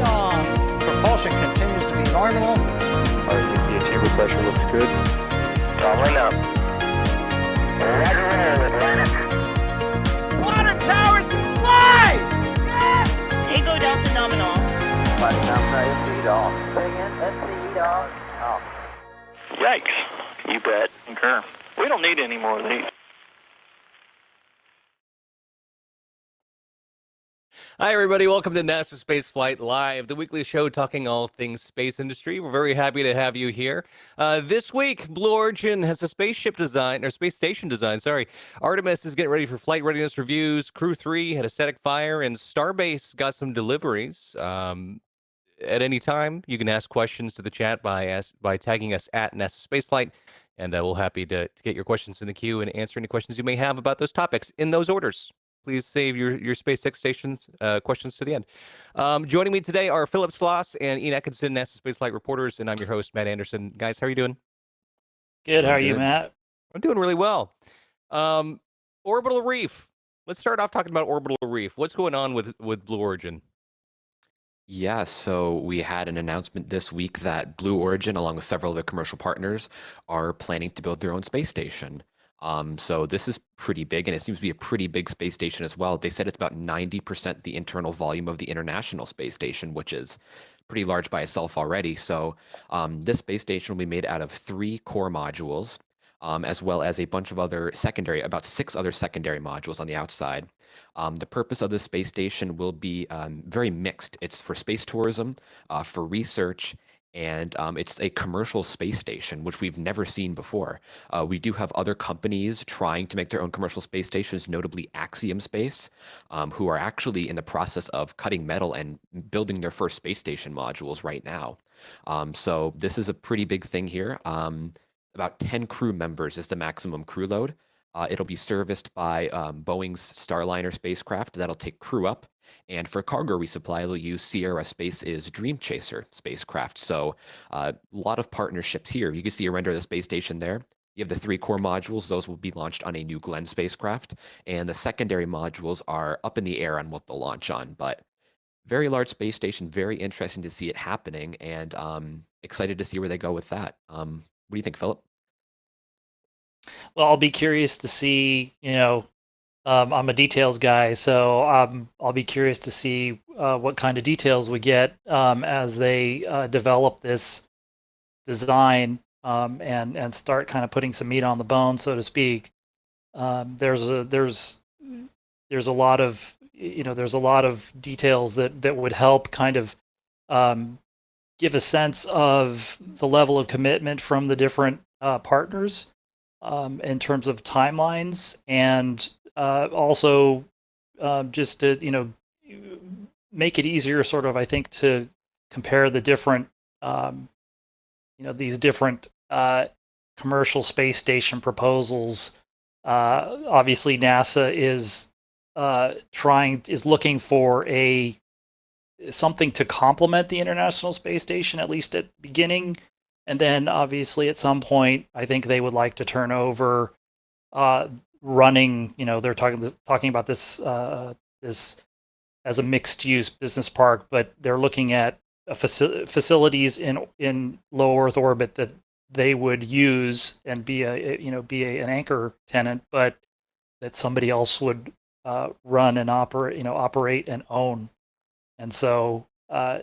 Propulsion continues to be nominal. Our UPA chamber pressure looks good. Doubling up. Roger roll, Atlantic. Water towers can fly! Yes! Tango Delta nominal. Flight downside, SC off. Say again, SC off. Yikes. You bet. Concur. We don't need any more of these. Hi, everybody. Welcome to NASASpaceflight Live, the weekly show talking all things space industry. We're very happy to have you here. This week, Blue Origin has a spaceship design, or space station design, sorry. Artemis is getting ready for flight readiness reviews. Crew-3 had a static fire, and Starbase got some deliveries. At any time, you can ask questions to the chat by tagging us at NASASpaceflight, and we'll happy to get your questions in the queue and answer any questions you may have about those topics in those orders. Please save your SpaceX stations questions to the end. Joining me today are Philip Sloss and Ian Atkinson, NASA Spaceflight reporters, and I'm your host, Matt Anderson. Guys, how are you doing? Good. How are you, Matt? I'm doing really well. Orbital Reef. Let's start off talking about Orbital Reef. What's going on with Blue Origin? Yeah, so we had an announcement this week that Blue Origin, along with several other commercial partners, are planning to build their own space station. So this is pretty big, and it seems to be a pretty big space station as well. They said it's about 90% the internal volume of the International Space Station, which is pretty large by itself already. So this space station will be made out of 3 core modules, as well as a bunch of other about 6 other secondary modules on the outside. The purpose of the space station will be very mixed. It's for space tourism, for research, and it's a commercial space station, which we've never seen before. We do have other companies trying to make their own commercial space stations, notably Axiom Space, who are actually in the process of cutting metal and building their first space station modules right now. So this is a pretty big thing here. About 10 crew members is the maximum crew load. It'll be serviced by Boeing's Starliner spacecraft that'll take crew up. And for cargo resupply, they'll use Sierra Space's Dream Chaser spacecraft. So a lot of partnerships here. You can see a render of the space station there. You have the 3 core modules. Those will be launched on a New Glenn spacecraft. And the secondary modules are up in the air on what they'll launch on. But very large space station, very interesting to see it happening, and excited to see where they go with that. What do you think, Philip? Well, I'll be curious to see, I'm a details guy, so I'll be curious to see what kind of details we get as they develop this design and start kind of putting some meat on the bone, so to speak. There's a lot of details that would help kind of give a sense of the level of commitment from the different partners in terms of timelines, and also just to make it easier, sort of, I think, to compare the different these different commercial space station proposals. Obviously, NASA is looking for something to complement the International Space Station, at least at the beginning. And then, obviously, at some point, I think they would like to turn over running. They're talking about this as a mixed-use business park, but they're looking at facilities in low Earth orbit that they would use and be an anchor tenant, but that somebody else would run and operate and own. And so, I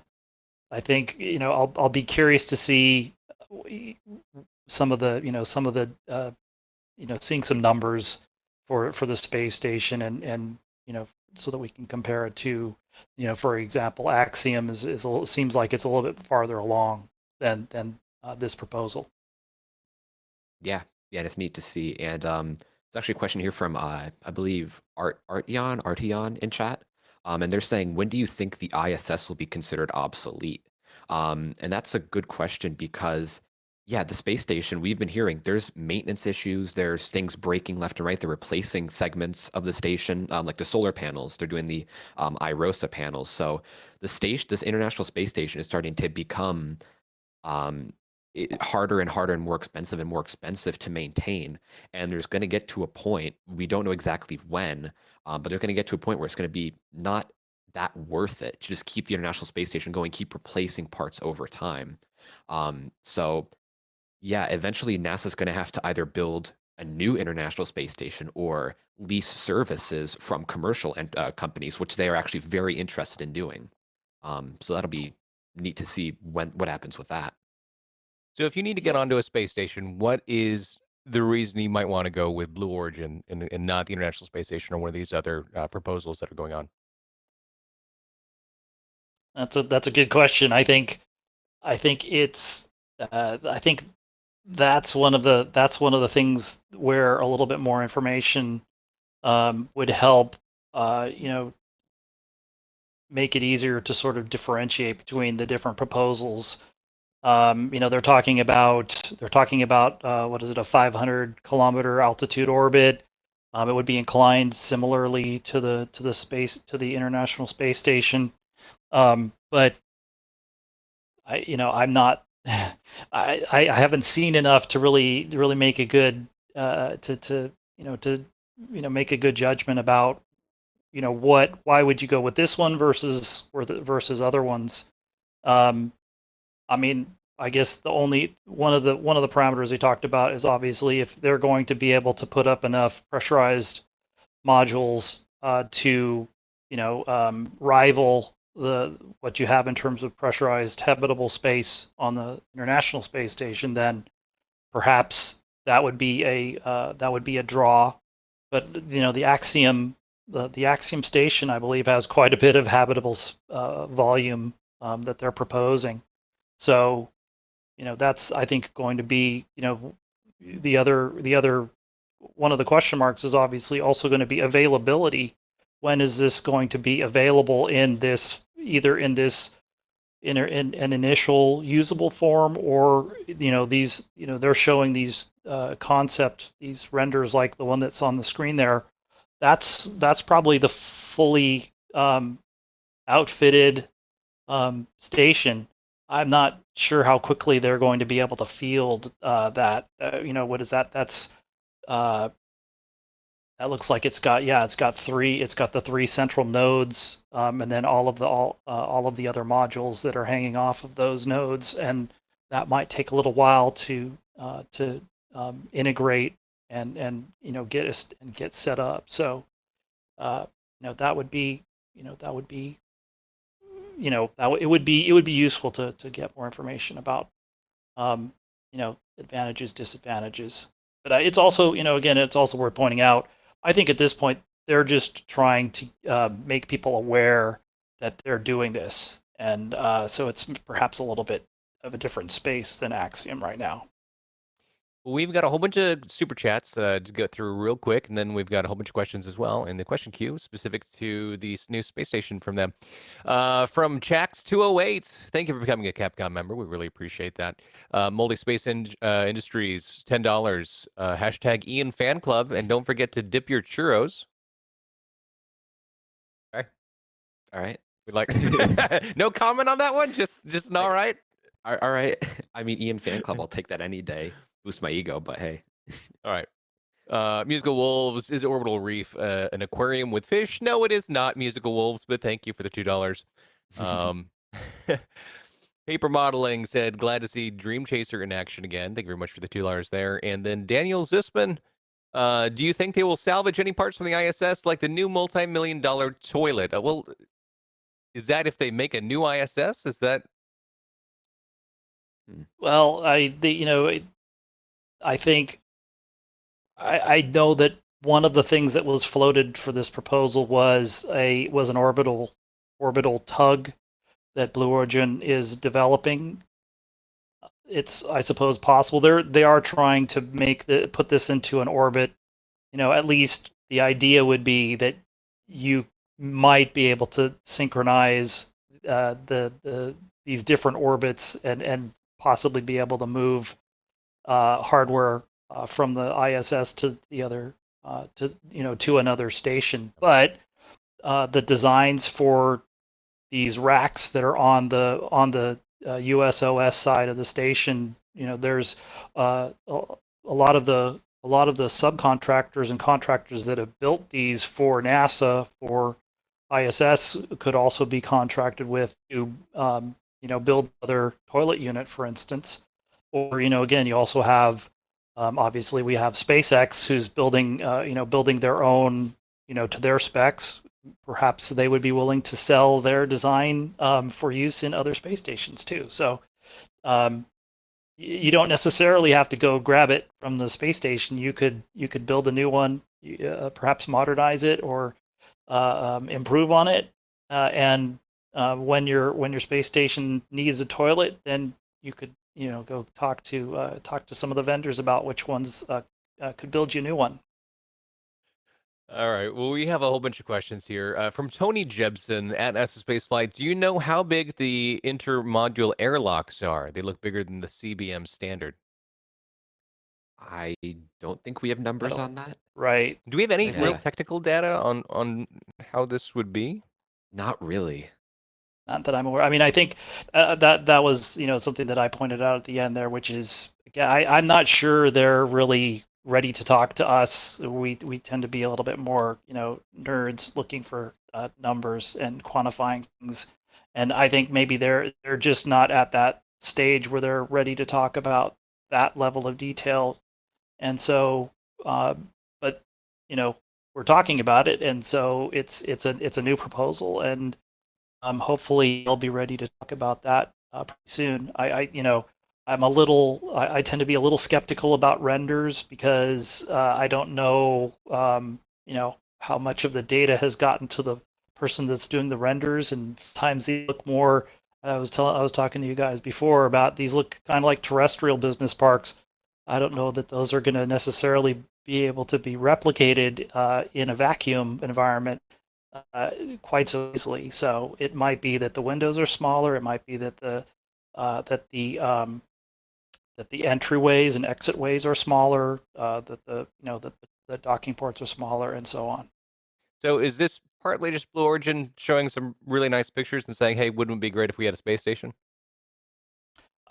think I'll be curious to see some of the seeing some numbers for the space station, and so that we can compare it to, for example, Axiom seems like it's a little bit farther along than this proposal. Yeah, it's neat to see. And there's actually a question here from I believe Artion in chat. And they're saying, when do you think the ISS will be considered obsolete? And that's a good question, because yeah, the space station, we've been hearing there's maintenance issues, there's things breaking left and right. They're replacing segments of the station, like the solar panels. They're doing the IROSA panels. So this International Space Station is starting to become harder and harder and more expensive to maintain. And there's going to get to a point, we don't know exactly when, but they're going to get to a point where it's going to be not that worth it to just keep the International Space Station going, keep replacing parts over time. So yeah, eventually NASA's going to have to either build a new International Space Station or lease services from commercial companies, which they are actually very interested in doing. So that'll be neat to see what happens with that. So if you need to get onto a space station, what is the reason you might want to go with Blue Origin and not the International Space Station or one of these other proposals that are going on? That's a good question. I think it's I think that's one of the things where a little bit more information would help make it easier to sort of differentiate between the different proposals. They're talking about what is it, a 500-kilometer altitude orbit. It would be inclined similarly to the International Space Station. But I'm not. I haven't seen enough to really make a good make a good judgment about why would you go with this one versus other ones. I mean, I guess the only one of the parameters they talked about is obviously if they're going to be able to put up enough pressurized modules to rival what you have in terms of pressurized habitable space on the International Space Station, then perhaps that would be a draw. But the Axiom station, I believe, has quite a bit of habitable volume that they're proposing. So, that's, I think, going to be, the other one of the question marks is obviously also going to be availability. When is this going to be available in either in an initial usable form, or they're showing these these renders like the one that's on the screen there. That's probably the fully outfitted station. I'm not sure how quickly they're going to be able to field that. What is that? That's that looks like it's got the 3 central nodes, and then all of the other modules that are hanging off of those nodes, and that might take a little while to integrate and get set up. So that would be it would be useful to get more information about advantages, disadvantages. But it's also again, it's also worth pointing out, I think at this point they're just trying to make people aware that they're doing this, and so it's perhaps a little bit of a different space than Axiom right now. We've got a whole bunch of super chats to go through real quick, and then we've got a whole bunch of questions as well in the question queue specific to the new space station from them. From Chax208, thank you for becoming a Capcom member. We really appreciate that. Moldy Space Industries, $10. Hashtag Ian Fan Club, and don't forget to dip your churros. Okay. All right. We like no comment on that one. Just an all right. All right. I mean, Ian Fan Club, I'll take that any day. Boost my ego, but hey. All right. Musical Wolves, is Orbital Reef an aquarium with fish? No, it is not, Musical Wolves, but thank you for the $2. Paper Modeling said, glad to see Dream Chaser in action again. Thank you very much for the $2 there. And then Daniel Zisman, do you think they will salvage any parts from the ISS, like the new multi-million-dollar toilet? Well, is that if they make a new ISS? Is that? Well, I think I know that one of the things that was floated for this proposal was an orbital tug that Blue Origin is developing. It's, I suppose, possible. They are trying to put this into an orbit. At least the idea would be that you might be able to synchronize these different orbits and possibly be able to move hardware from the ISS to the other to another station. But the designs for these racks that are on the USOS side of the station, there's a lot of the subcontractors and contractors that have built these for NASA, for ISS could also be contracted with to build another toilet unit, for instance. Or again, you also have obviously we have SpaceX who's building building their own to their specs. Perhaps they would be willing to sell their design for use in other space stations too. So you don't necessarily have to go grab it from the space station. You could build a new one, perhaps modernize it or improve on it, and when your space station needs a toilet, then you could go talk to some of the vendors about which ones could build you a new one. All right. Well, we have a whole bunch of questions here from Tony Jebson at NASASpaceflight. Do you know how big the intermodule airlocks are? They look bigger than the CBM standard. I don't think we have numbers on that. Right. Do we have any real Yeah. technical data on how this would be? Not really. Not that I'm aware. I mean, I think that was something that I pointed out at the end there, which is I'm not sure they're really ready to talk to us. We tend to be a little bit more nerds looking for numbers and quantifying things, and I think maybe they're just not at that stage where they're ready to talk about that level of detail. And so, but we're talking about it, and so it's a new proposal, and hopefully they'll be ready to talk about that pretty soon. I tend to be a little skeptical about renders because I don't know how much of the data has gotten to the person that's doing the renders, and sometimes they look more. I was talking to you guys before about these look kind of like terrestrial business parks. I don't know that those are going to necessarily be able to be replicated in a vacuum environment quite so easily. So it might be that the windows are smaller. It might be that the entryways and exitways are smaller. That the docking ports are smaller, and so on. So is this partly just Blue Origin showing some really nice pictures and saying, "Hey, wouldn't it be great if we had a space station?"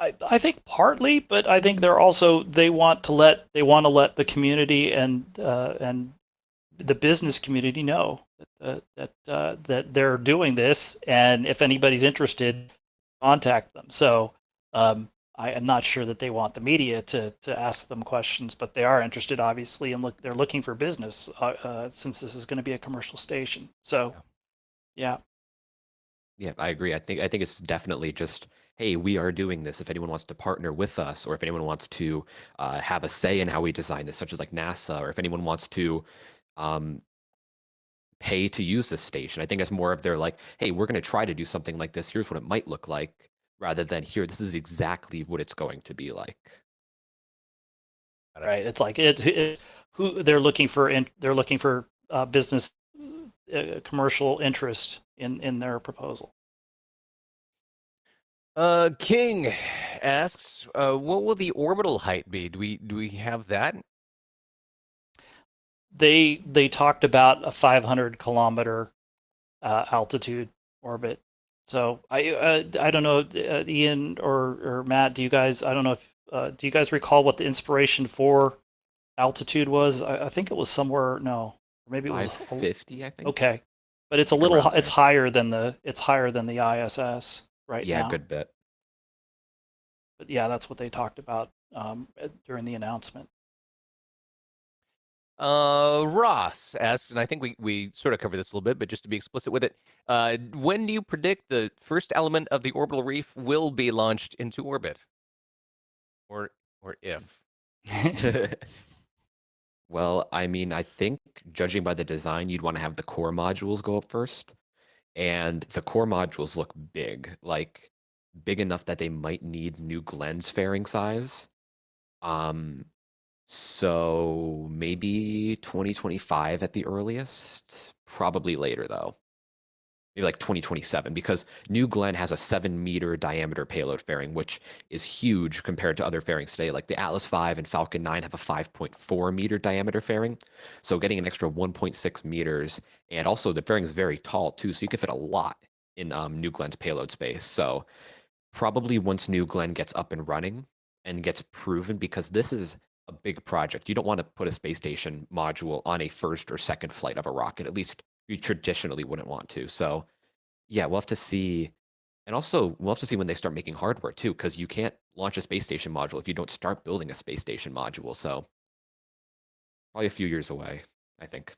I think partly, but I think they're also they want to let the community and the business community know that they're doing this, and if anybody's interested, contact them. So I am not sure that they want the media to ask them questions, but they are interested, obviously, and they're looking for business since this is going to be a commercial station. So, yeah. Yeah, I agree. I think it's definitely just, hey, we are doing this. If anyone wants to partner with us, or if anyone wants to have a say in how we design this, such as like NASA, or if anyone wants to pay to use this station, I think it's more of their like, hey, we're going to try to do something like this. Here's what it might look like, rather than here, this is exactly what it's going to be like. Right. It's like who they're looking for. They're looking for business commercial interest in their proposal. King asks, what will the orbital height be? Do we have that? They talked about a 500 kilometer altitude orbit. So I don't know, Ian or Matt, do you guys? I don't know if do you guys recall what the inspiration for altitude was? I think it was somewhere. No, maybe it was 550. I think. Okay, but it's a Like little. around It's there. higher than the. It's higher than the ISS right Yeah, now. a good bit. But yeah, that's what they talked about during the announcement. Ross asked, and I think we sort of covered this a little bit, but just to be explicit with it, when do you predict the first element of the orbital reef will be launched into orbit? Or if? Well, I mean, I think judging by the design, you'd want to have the core modules go up first. And the core modules look big, like big enough that they might need New Glenn's fairing size. So maybe 2025 at the earliest, probably later though. Maybe like 2027, because New Glenn has a 7-meter diameter payload fairing, which is huge compared to other fairings today. Like the Atlas V and Falcon 9 have a 5.4-meter diameter fairing. So getting an extra 1.6 meters, and also the fairing is very tall too, so you can fit a lot in New Glenn's payload space. So probably once New Glenn gets up and running and gets proven, because this is a big project. You don't want to put a space station module on a first or second flight of a rocket. At least you traditionally wouldn't want to. So yeah, we'll have to see. And also, we'll have to see when they start making hardware too, because you can't launch a space station module if you don't start building a space station module. So probably a few years away, I think.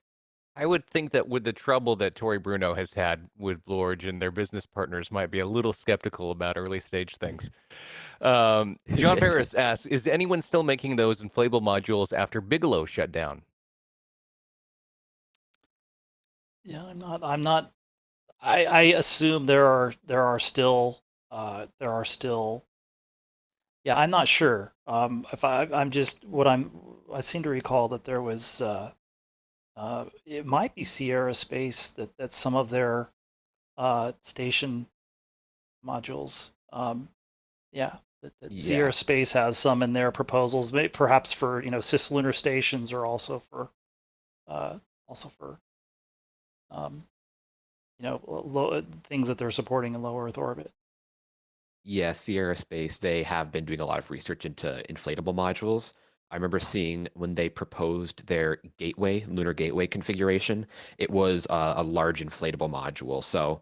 I would think that with the trouble that Tory Bruno has had with Blue Origin, their business partners might be a little skeptical about early stage things. John Ferris asks, is anyone still making those inflatable modules after Bigelow shut down? Yeah, I'm not. I assume there are still. Yeah, I'm not sure. If I'm just what I seem to recall that there was. It might be Sierra Space that some of their station modules. Yeah, that Yeah. Sierra Space has some in their proposals, perhaps for cislunar stations, or also for um, things that they're supporting in low Earth orbit. Yeah, Sierra Space, they have been doing a lot of research into inflatable modules. I remember seeing when they proposed their gateway, lunar gateway configuration, it was a large inflatable module. So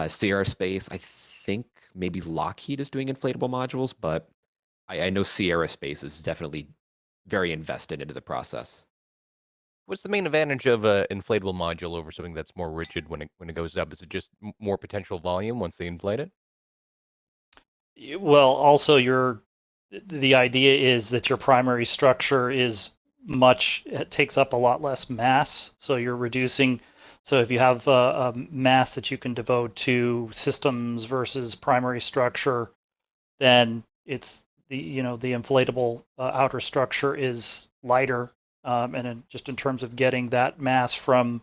Sierra Space, I think maybe Lockheed is doing inflatable modules, but I know Sierra Space is definitely very invested into the process. What's the main advantage of an inflatable module over something that's more rigid when it goes up? Is it just more potential volume once they inflate it? Well, also the idea is that your primary structure it takes up a lot less mass, so you're reducing. So if you have a mass that you can devote to systems versus primary structure, then it's the inflatable outer structure is lighter, and just in terms of getting that mass from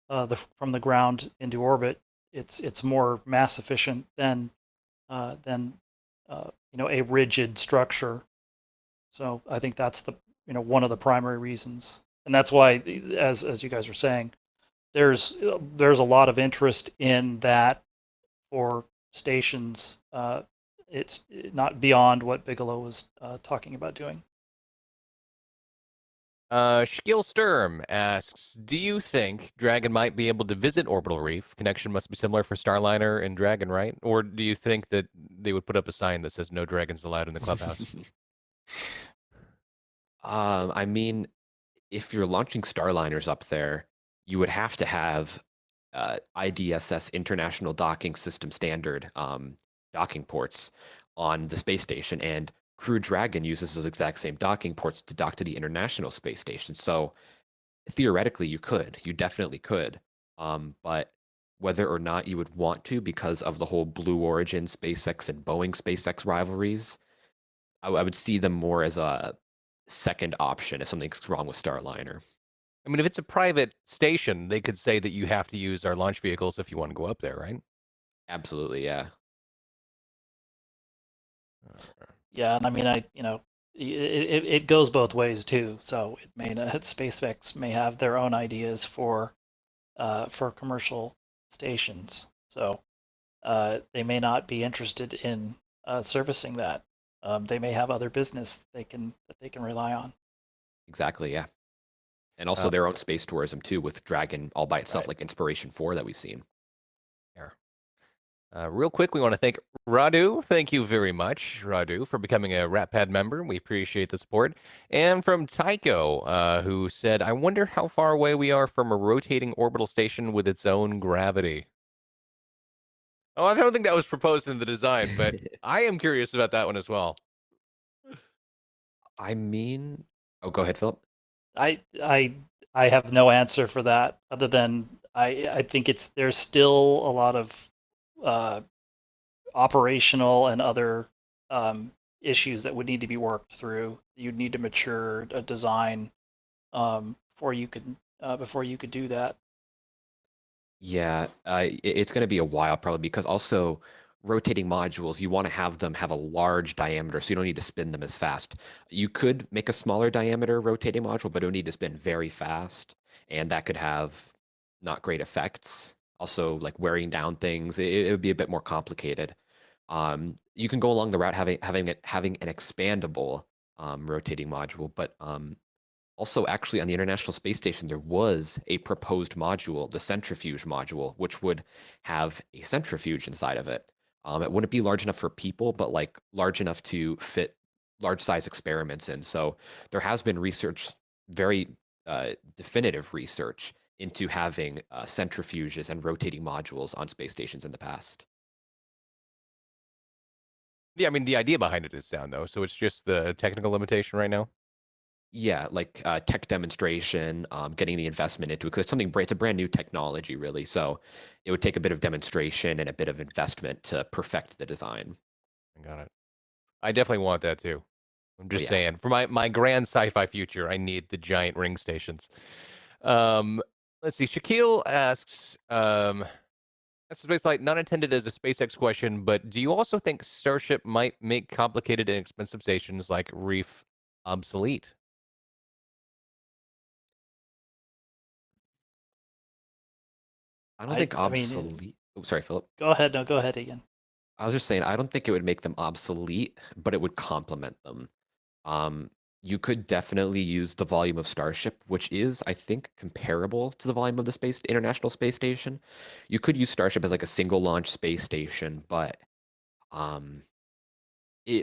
the ground into orbit, it's more mass efficient than a rigid structure. So I think that's one of the primary reasons, and that's why, as you guys are saying, there's a lot of interest in that for stations. It's not beyond what Bigelow was talking about doing. Shaquille Sturm asks, do you think Dragon might be able to visit Orbital Reef? Connection must be similar for Starliner and Dragon, right? Or do you think that they would put up a sign that says no dragons allowed in the clubhouse? I mean, if you're launching Starliners up there, you would have to have IDSS International Docking System Standard docking ports on the space station, and Crew Dragon uses those exact same docking ports to dock to the International Space Station. So theoretically, you definitely could, but whether or not you would want to because of the whole Blue Origin, SpaceX, and Boeing SpaceX rivalries, I would see them more as a second option if something's wrong with Starliner. I mean, if it's a private station, they could say that you have to use our launch vehicles if you want to go up there, right? Absolutely, yeah. Yeah, and I mean, it goes both ways too. So SpaceX may have their own ideas for commercial stations. So they may not be interested in servicing that. They may have other business that they can rely on. Exactly, yeah. And also their own space tourism too, with Dragon all by itself, Right. like Inspiration 4 that we've seen. Real quick, we want to thank Radu. Thank you very much, Radu, for becoming a RatPad member. We appreciate the support. And from Tycho, who said, I wonder how far away we are from a rotating orbital station with its own gravity. Oh, I don't think that was proposed in the design, but I am curious about that one as well. I mean, oh, go ahead, Philip. I have no answer for that other than I think there's still a lot of operational and other issues that would need to be worked through. You'd need to mature a design before you could do that. Yeah, it's going to be a while probably because also rotating modules, you want to have them have a large diameter, so you don't need to spin them as fast. You could make a smaller diameter rotating module, but it would need to spin very fast, and that could have not great effects. Also, like wearing down things, it would be a bit more complicated. You can go along the route having an expandable rotating module, but Also, actually, on the International Space Station, there was a proposed module, the centrifuge module, which would have a centrifuge inside of it. It wouldn't be large enough for people, but like large enough to fit large size experiments in. So there has been research, very definitive research into having centrifuges and rotating modules on space stations in the past. Yeah, I mean, the idea behind it is sound, though. So it's just the technical limitation right now. Yeah, like tech demonstration, getting the investment into it, because it's a brand new technology, really. So it would take a bit of demonstration and a bit of investment to perfect the design. I got it. I definitely want that too. I'm just yeah. saying, for my grand sci-fi future, I need the giant ring stations. Let's see. Shaquille asks, that's spaceflight, not intended as a SpaceX question, but do you also think Starship might make complicated and expensive stations like Reef obsolete? I don't think I mean, obsolete. Oh, sorry, Philip. go ahead. No, go ahead again. I was just saying, I don't think it would make them obsolete, but it would complement them. Um, you could definitely use the volume of Starship, which is, I think, comparable to the volume of the International Space Station. You could use Starship as like a single launch space station, but um,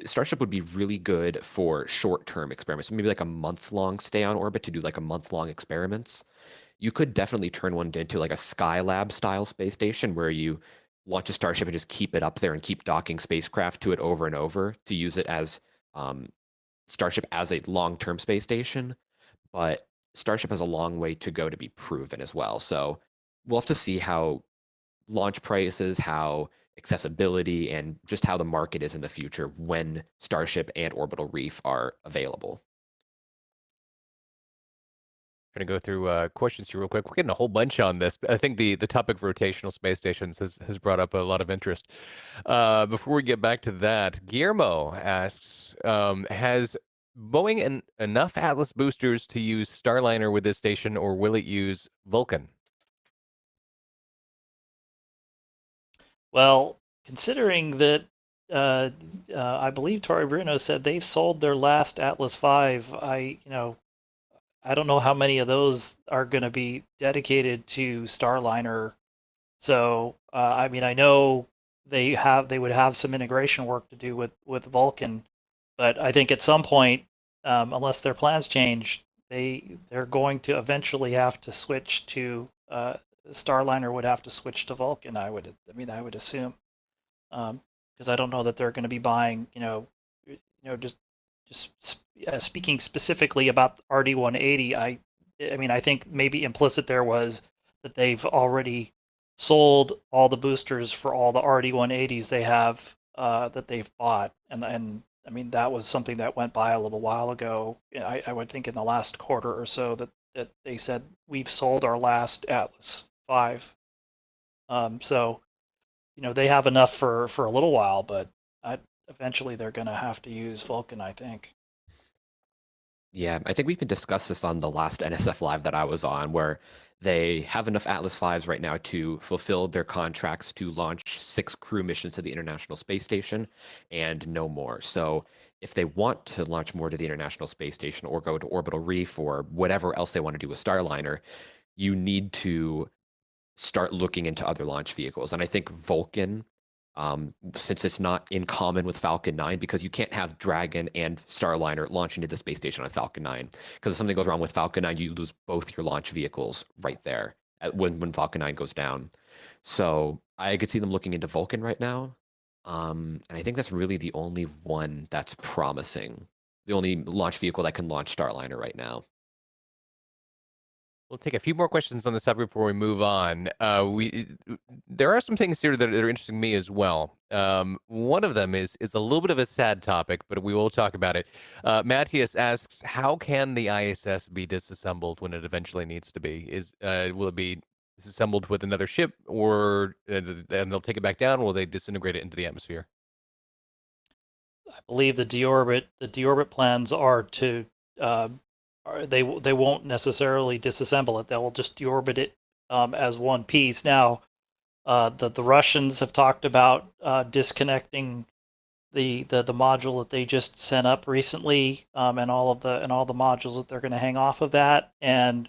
Starship would be really good for short-term experiments, maybe like a month-long stay on orbit to do like a month-long experiments. You could definitely turn one into like a Skylab style space station where you launch a Starship and just keep it up there and keep docking spacecraft to it over and over to use it as Starship as a long-term space station. But Starship has a long way to go to be proven as well. So we'll have to see how launch prices, how accessibility, and just how the market is in the future when Starship and Orbital Reef are available. Going to go through questions here real quick. We're getting a whole bunch on this. I think the topic of rotational space stations has brought up a lot of interest. Before we get back to that, Guillermo asks, has Boeing enough Atlas boosters to use Starliner with this station, or will it use Vulcan? Well, considering that I believe Tori Bruno said they've sold their last Atlas V, I don't know how many of those are going to be dedicated to Starliner. So I mean, I know they would have some integration work to do with Vulcan, but I think at some point, unless their plans change, they're going to eventually have to switch to Starliner would have to switch to Vulcan. I would assume, because I don't know that they're going to be buying, just speaking specifically about RD-180. I mean, I think maybe implicit there was that they've already sold all the boosters for all the RD-180s they have that they've bought, and I mean that was something that went by a little while ago. I would think in the last quarter or so that they said we've sold our last Atlas V. So they have enough for a little while, but eventually they're going to have to use Vulcan, I think. Yeah, I think we even discussed this on the last NSF Live that I was on, where they have enough Atlas V's right now to fulfill their contracts to launch 6 crew missions to the International Space Station and no more. So if they want to launch more to the International Space Station or go to Orbital Reef or whatever else they want to do with Starliner, you need to start looking into other launch vehicles. And I think Vulcan, since it's not in common with Falcon 9, because you can't have Dragon and Starliner launching to the space station on Falcon 9. Because if something goes wrong with Falcon 9, you lose both your launch vehicles right there when Falcon 9 goes down. So I could see them looking into Vulcan right now. And I think that's really the only one that's promising. The only launch vehicle that can launch Starliner right now. We'll take a few more questions on this topic before we move on. There are some things here that are interesting to me as well. One of them is a little bit of a sad topic, but we will talk about it. Matthias asks, how can the ISS be disassembled when it eventually needs to be? Will it be disassembled with another ship, or and they'll take it back down? Or will they disintegrate it into the atmosphere? I believe the deorbit plans are to they won't necessarily disassemble it. They'll just deorbit it as one piece. Now, the Russians have talked about disconnecting the module that they just sent up recently, and all the modules that they're going to hang off of that, and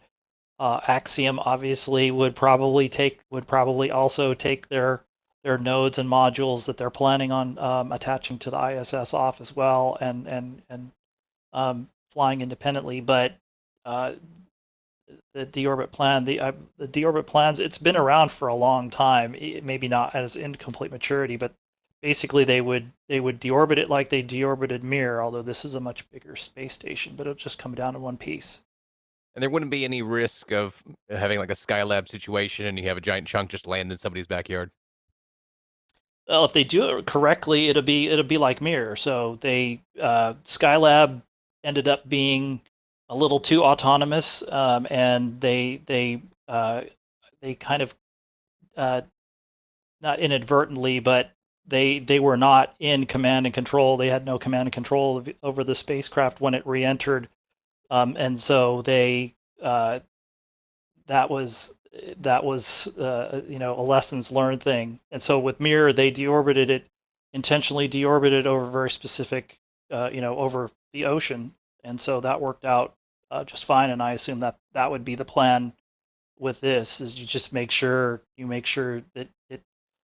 Axiom obviously would probably also take their nodes and modules that they're planning on attaching to the ISS off as well, and flying independently. But the deorbit plan, the deorbit plans, it's been around for a long time. Maybe not as incomplete maturity, but basically they would deorbit it like they deorbited Mir, although this is a much bigger space station, but it'll just come down in one piece. And there wouldn't be any risk of having like a Skylab situation and you have a giant chunk just land in somebody's backyard. Well, if they do it correctly, it'll be like Mir. So they Skylab ended up being a little too autonomous, and they kind of not inadvertently, but they were not in command and control. They had no command and control over the spacecraft when it re-entered, and so they that was a lessons learned thing. And so with Mir, they intentionally deorbited over very specific, over the ocean, and so that worked out just fine. And I assume that would be the plan with this: is you just make sure that it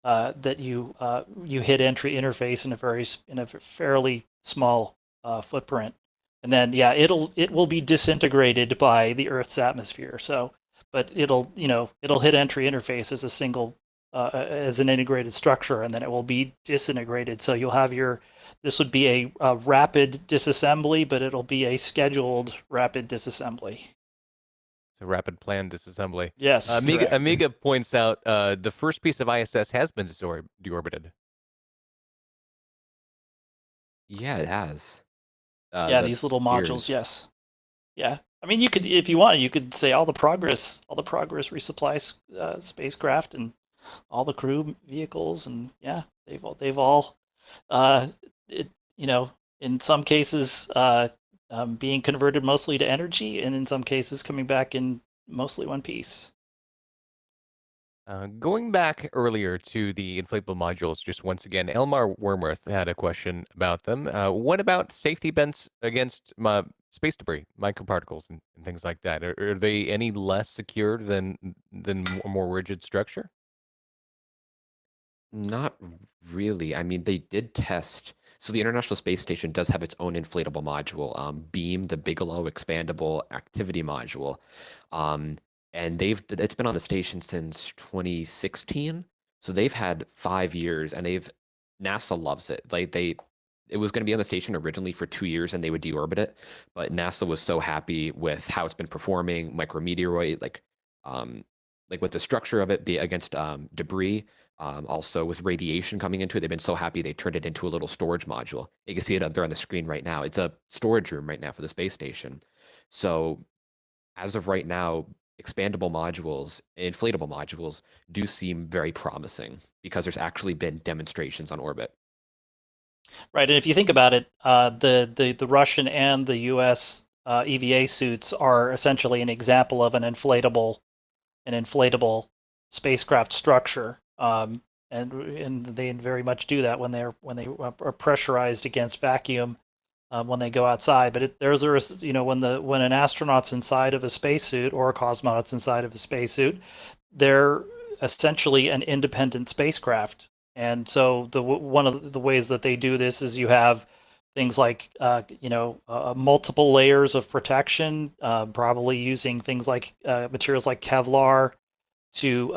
that you hit entry interface in a fairly small footprint, and then it will be disintegrated by the Earth's atmosphere. So, but it'll hit entry interface as a single as an integrated structure, and then it will be disintegrated. So you'll have this would be a rapid disassembly, but it'll be a scheduled rapid disassembly. So rapid plan disassembly. Yes. Amiga points out the first piece of ISS has been deorbited. Yeah, it has. These little modules. Yes. Yeah. I mean, you could, if you want, you could say all the progress resupply spacecraft and all the crew vehicles, and they've all in some cases being converted mostly to energy, and in some cases coming back in mostly one piece. Going back earlier to the inflatable modules, just once again, Elmar Wormworth had a question about them. What about safety bents against space debris, microparticles, and things like that? Are they any less secure than a more rigid structure? Not really. I mean, they did test. So the International Space Station does have its own inflatable module, Beam, the Bigelow Expandable Activity Module. And it's been on the station since 2016. So they've had 5 years, and NASA loves it. It was going to be on the station originally for 2 years, and they would deorbit it. But NASA was so happy with how it's been performing, micrometeoroid, like with the structure of it, be against debris. Also with radiation coming into it, they've been so happy they turned it into a little storage module. You can see it up there on the screen right now. It's a storage room right now for the space station. So as of right now, expandable modules, inflatable modules do seem very promising because there's actually been demonstrations on orbit. Right, and if you think about it, the Russian and the U.S. EVA suits are essentially an example of an inflatable spacecraft structure, and they very much do that when they are pressurized against vacuum when they go outside. But when an astronaut's inside of a spacesuit or a cosmonaut's inside of a spacesuit, they're essentially an independent spacecraft. And so one of the ways that they do this is you have things like multiple layers of protection, probably using things like materials like Kevlar to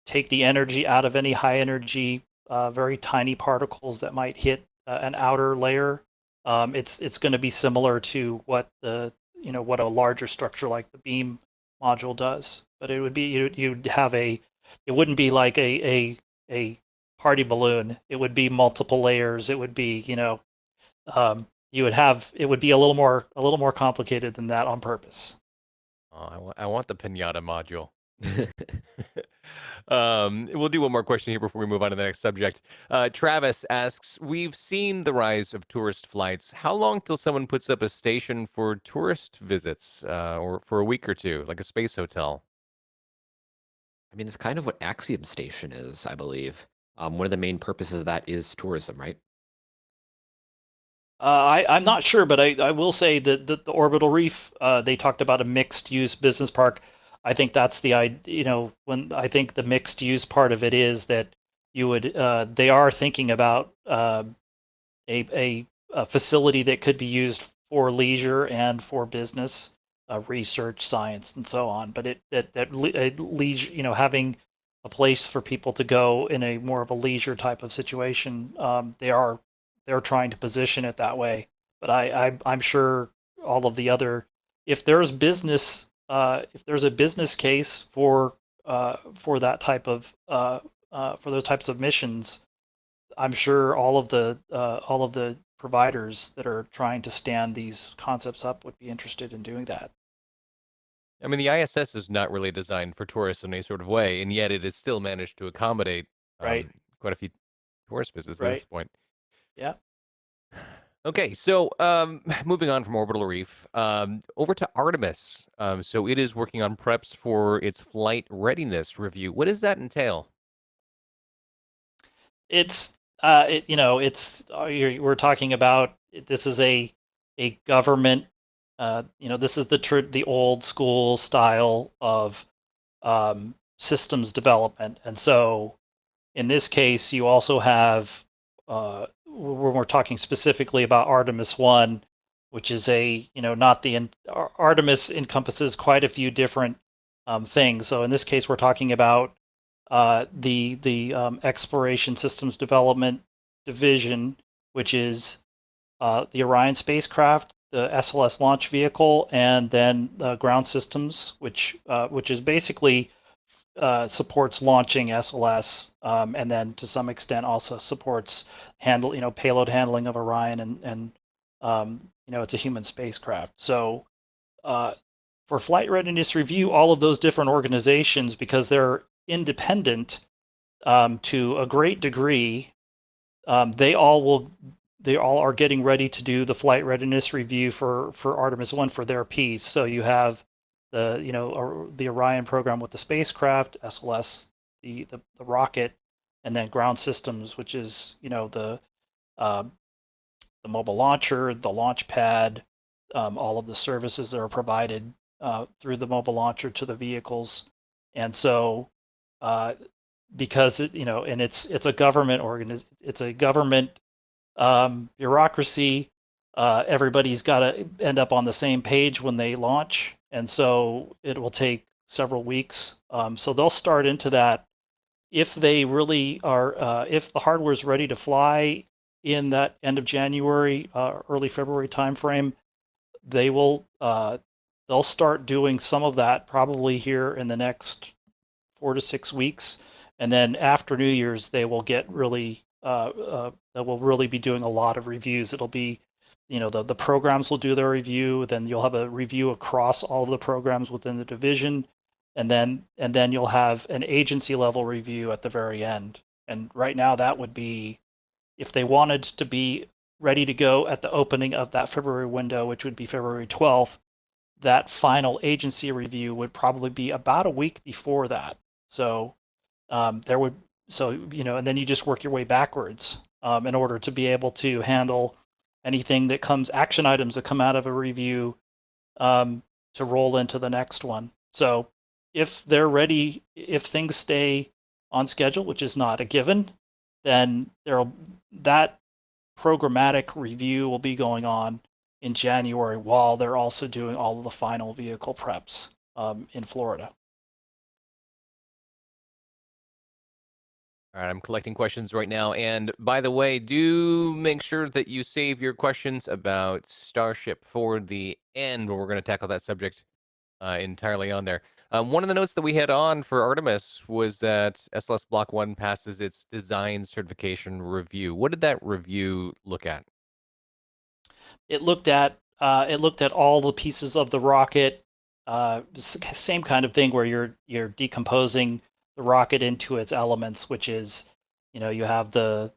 take the energy out of any high energy, very tiny particles that might hit an outer layer. It's going to be similar to what a larger structure like the beam module does, but it would be it wouldn't be like a party balloon. It would be multiple layers. It would be it would be a little more complicated than that on purpose. Oh, I want the pinata module. We'll do one more question here before we move on to the next subject. Travis asks, we've seen the rise of tourist flights. How long till someone puts up a station for tourist visits, or for a week or two, like a space hotel? I mean, it's kind of what Axiom Station is, I believe. One of the main purposes of that is tourism, right? I'm not sure, but I will say that the Orbital Reef, they talked about a mixed-use business park. I think that's when I think the mixed-use part of it is that they are thinking about a facility that could be used for leisure and for business, research, science, and so on. But leisure, having a place for people to go in a more of a leisure type of situation, they're trying to position it that way. But I'm sure all of the other, if there's a business case for that type of for those types of missions, I'm sure all of the providers that are trying to stand these concepts up would be interested in doing that. I mean, the ISS is not really designed for tourists in any sort of way, and yet it has still managed to accommodate Right. quite a few tourist visits at Right. this point. Yeah. Okay, so moving on from Orbital Reef, over to Artemis. So it is working on preps for its flight readiness review. What does that entail? It's we're talking about, this is a government, this is the old school style of systems development. And so in this case, you also have, when we're talking specifically about Artemis 1, which is Artemis encompasses quite a few different things. So in this case, we're talking about the Exploration Systems Development Division, which is the Orion spacecraft, the SLS launch vehicle, and then the ground systems, which is basically supports launching SLS, and then to some extent also supports payload handling of Orion, and it's a human spacecraft. So for flight readiness review, all of those different organizations, because they're independent to a great degree, they all are getting ready to do the flight readiness review for Artemis 1 for their piece. So you have the Orion program with the spacecraft, SLS, the rocket, and then ground systems, which is the mobile launcher, the launch pad, all of the services that are provided through the mobile launcher to the vehicles. And so because it's a government it's a government bureaucracy, everybody's got to end up on the same page when they launch, and so it will take several weeks. So they'll start into that if they really are, if the hardware is ready to fly in that end of January, early February timeframe. They'll start doing some of that probably here in the next 4 to 6 weeks, and then after New Year's they will get really they will really be doing a lot of reviews. It'll be, the programs will do their review, then you'll have a review across all of the programs within the division, and then you'll have an agency level review at the very end. And right now that would be, if they wanted to be ready to go at the opening of that February window, which would be February 12th, that final agency review would probably be about a week before that. So and then you just work your way backwards in order to be able to handle anything that comes, action items that come out of a review, to roll into the next one. So if they're ready, if things stay on schedule, which is not a given, then that programmatic review will be going on in January while they're also doing all of the final vehicle preps in Florida. All right, I'm collecting questions right now. And by the way, do make sure that you save your questions about Starship for the end, where we're going to tackle that subject entirely on there. One of the notes that we had on for Artemis was that SLS Block 1 passes its design certification review. What did that review look at? It looked at all the pieces of the rocket, same kind of thing where you're decomposing the rocket into its elements, which is, you have the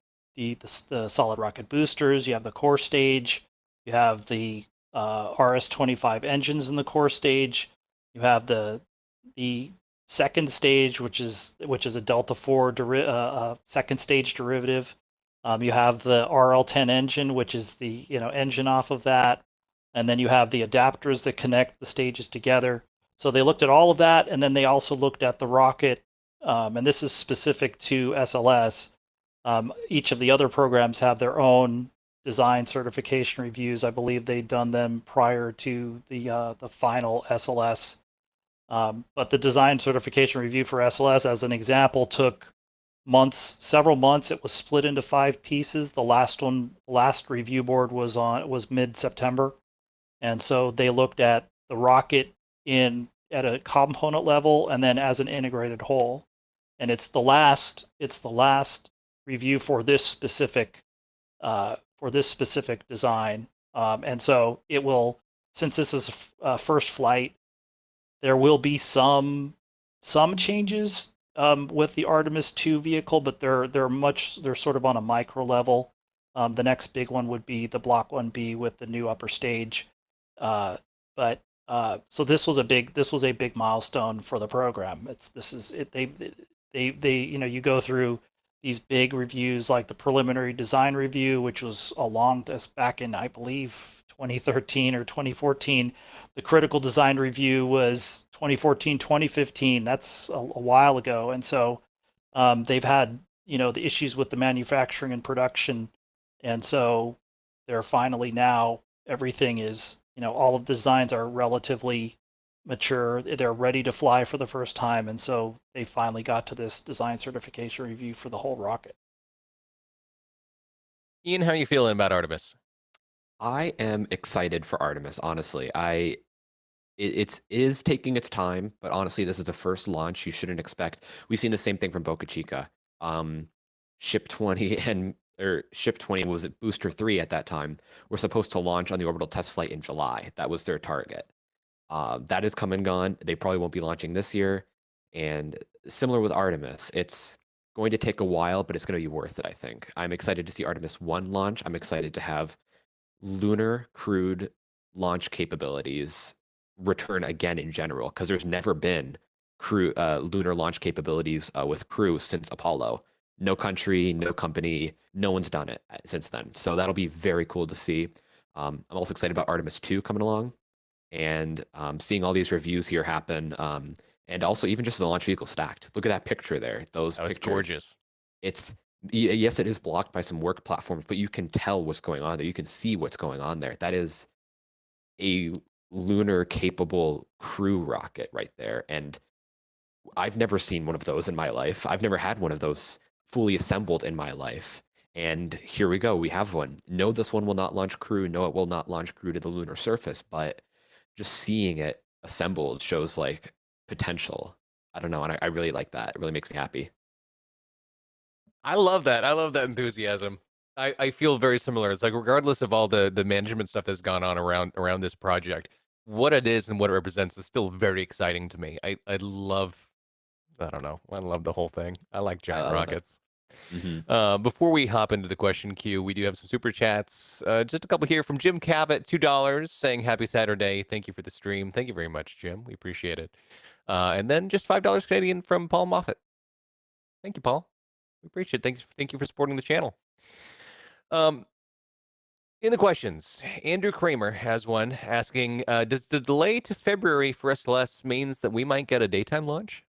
solid rocket boosters, you have the core stage, you have the RS-25 engines in the core stage, you have the second stage, which is a Delta IV second stage derivative. You have the RL10 engine, which is the engine off of that, and then you have the adapters that connect the stages together. So they looked at all of that, and then they also looked at the rocket, and this is specific to SLS. Each of the other programs have their own design certification reviews. I believe they'd done them prior to the final SLS. But the design certification review for SLS, as an example, took several months. It was split into 5 pieces. The last review board was mid-September, and so they looked at the rocket at a component level and then as an integrated whole. And it's the last review for this specific design. And so it will, since this is a first flight, there will be some changes with the Artemis II vehicle, but they're sort of on a micro level. The next big one would be the Block 1B with the new upper stage. So this was a big milestone for the program. You go through these big reviews like the preliminary design review, which was back in, I believe, 2013 or 2014. The critical design review was 2014, 2015. That's a while ago. And so they've had, the issues with the manufacturing and production. And so they're finally now, everything is, all of the designs are relatively mature. They're ready to fly for the first time. And so they finally got to this design certification review for the whole rocket. Ian, how are you feeling about Artemis? I am excited for Artemis, honestly. It is taking its time, but honestly, this is the first launch. You shouldn't expect. We've seen the same thing from Boca Chica. Ship 20 Ship 20 was it Booster 3 at that time, were supposed to launch on the orbital test flight in July. That was their target. That is come and gone. They probably won't be launching this year. And similar with Artemis, it's going to take a while, but it's going to be worth it, I think. I'm excited to see Artemis 1 launch. I'm excited to have lunar crewed launch capabilities return again in general, because there's never been lunar launch capabilities with Crew since Apollo. No country, no company, no one's done it since then. So that'll be very cool to see. I'm also excited about Artemis 2 coming along, and seeing all these reviews here happen, and also even just the launch vehicle stacked. Look at that picture there. That was gorgeous. Yes, it is blocked by some work platforms, but you can tell what's going on there. You can see what's going on there. That is a lunar capable Crew rocket right there. And I've never seen one of those in my life. I've never had one of those fully assembled in my life. And here we go. We have one. No, this one will not launch Crew. No, it will not launch Crew to the lunar surface. But just seeing it assembled shows like potential. I don't know. And I really like that. It really makes me happy. I love that. I love that enthusiasm. I feel very similar. It's like, regardless of all the management stuff that's gone on around this project, what it is and what it represents is still very exciting to me. I love the whole thing. I like giant rockets. Mm-hmm. Before we hop into the question queue, we do have some super chats. Just a couple here from Jim Cabot, $2, saying happy Saturday. Thank you for the stream. Thank you very much, Jim. We appreciate it. And then just $5 Canadian from Paul Moffat. Thank you, Paul. We appreciate it. Thank you for supporting the channel. In the questions, Andrew Kramer has one asking, does the delay to February for SLS means that we might get a daytime launch?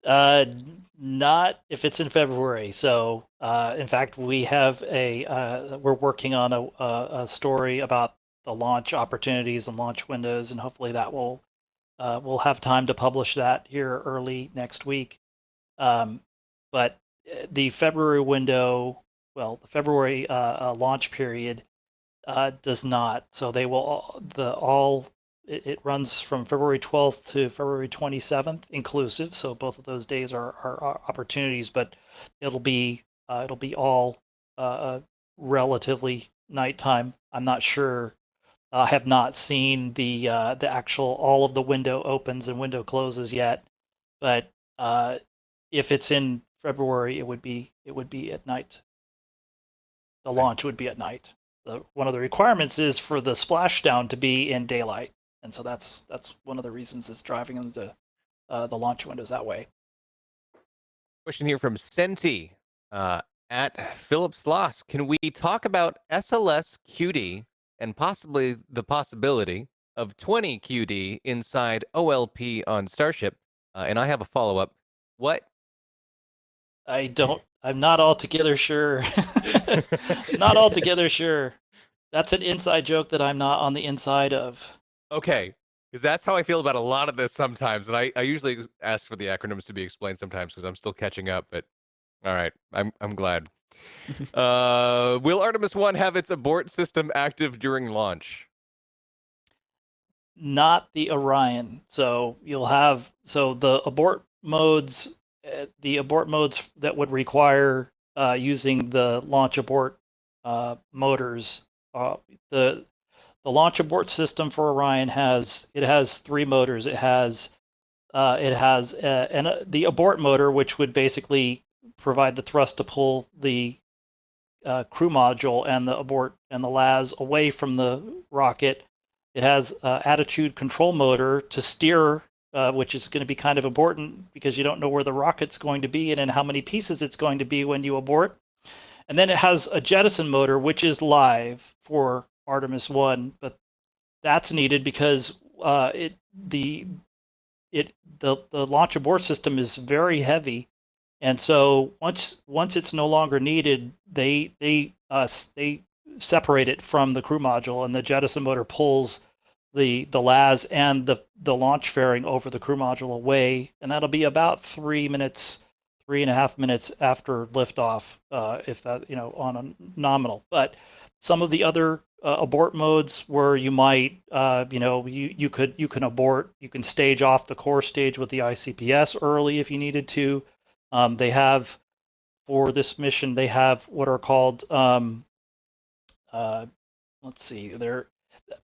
Not if it's in February. So, in fact, we have we're working on a story about the launch opportunities and launch windows, and hopefully that we'll have time to publish that here early next week. But the February window, the February launch period does not. So they will it runs from February 12th to February 27th inclusive. So both of those days are opportunities, but it'll be all relatively nighttime. I'm not sure. I have not seen the actual all of the window opens and window closes yet, but if it's in February, it would be at night. The launch would be at night. One of the requirements is for the splashdown to be in daylight, and so that's one of the reasons it's driving them the launch windows that way. Question here from Senti at Philip Sloss. Can we talk about SLS QD and possibly the possibility of 20 QD inside OLP on Starship? And I have a follow-up. What? I'm not altogether sure. Not altogether sure. That's an inside joke that I'm not on the inside of. Okay, because that's how I feel about a lot of this sometimes, and I usually ask for the acronyms to be explained sometimes because I'm still catching up. But all right, I'm glad. Will Artemis 1 have its abort system active during launch? Not the Orion. So you'll have the abort modes that would require using the launch abort motors. The launch abort system for Orion has 3 motors. It has the abort motor, which would basically provide the thrust to pull the crew module and the abort and the LAS away from the rocket. It has attitude control motor to steer, which is going to be kind of important because you don't know where the rocket's going to be and how many pieces it's going to be when you abort. And then it has a jettison motor, which is live for Artemis 1, but that's needed because the launch abort system is very heavy, and so once it's no longer needed, they separate it from the crew module, and the jettison motor pulls the LAS and the launch fairing over the crew module away, and that'll be about 3.5 minutes after liftoff, if that on a nominal. But some of the other abort modes where you might you can abort, you can stage off the core stage with the ICPS early if you needed to. They have, for this mission, they have what are called let's see, they're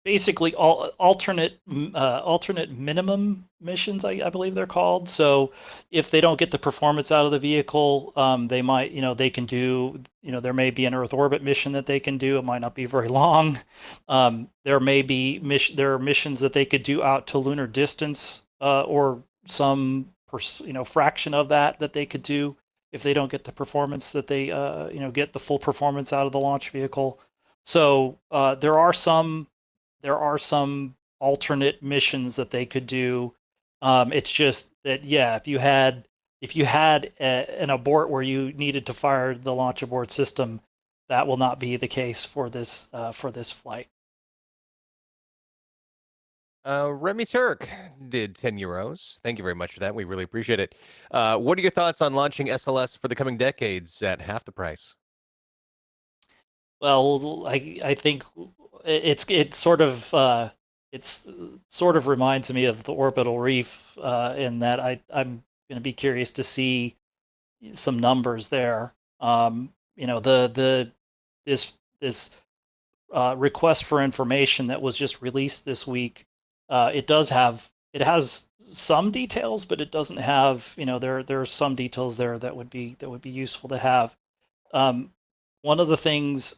basically all alternate minimum missions, I believe they're called. So if they don't get the performance out of the vehicle, they might, they can do, there may be an Earth orbit mission that they can do. It might not be very long. There may be there are missions that they could do out to lunar distance, or some fraction of that they could do if they don't get the performance that they get the full performance out of the launch vehicle. So there are some alternate missions that they could do. It's just that, yeah, if you had an abort where you needed to fire the launch abort system, that will not be the case for this flight. Remy Turk did €10. Thank you very much for that. We really appreciate it. What are your thoughts on launching SLS for the coming decades at half the price? Well, I think it sort of reminds me of the Orbital Reef, in that I'm going to be curious to see some numbers there. This request for information that was just released this week, it has some details, but it doesn't have, there are some details there that would be useful to have. One of the things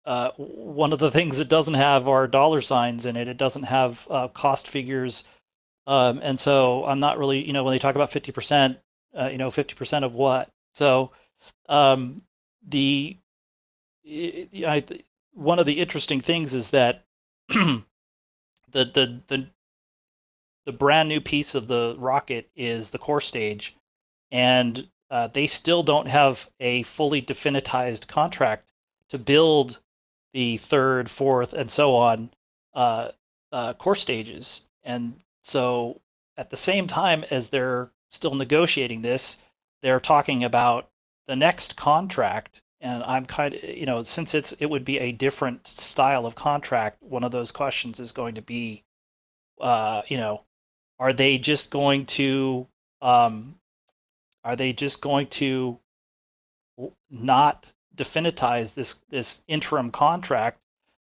it doesn't have are dollar signs in it. It doesn't have cost figures, and so I'm not really, when they talk about 50%, 50% of what? So one of the interesting things is that the brand new piece of the rocket is the core stage, and they still don't have a fully definitized contract to build the 3rd, 4th, and so on core stages. And so at the same time as they're still negotiating this, they're talking about the next contract. And I'm kind of, since it would be a different style of contract, one of those questions is going to be, are they just going to not definitize this interim contract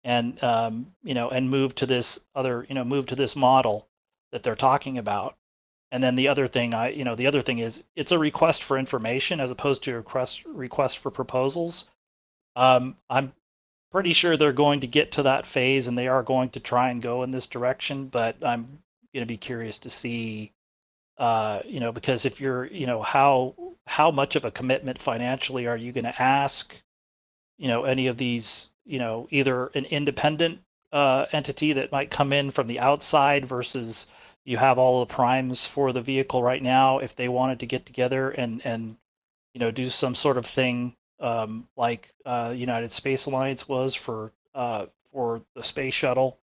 and and move to this other move to this model that they're talking about? And then the other thing is, it's a request for information as opposed to a request for proposals. I'm pretty sure they're going to get to that phase, and they are going to try and go in this direction, but I'm going to be curious to see Because if you're, how much of a commitment financially are you going to ask, any of these, either an independent entity that might come in from the outside versus you have all the primes for the vehicle right now, if they wanted to get together and do some sort of thing like United Space Alliance was for the space shuttle.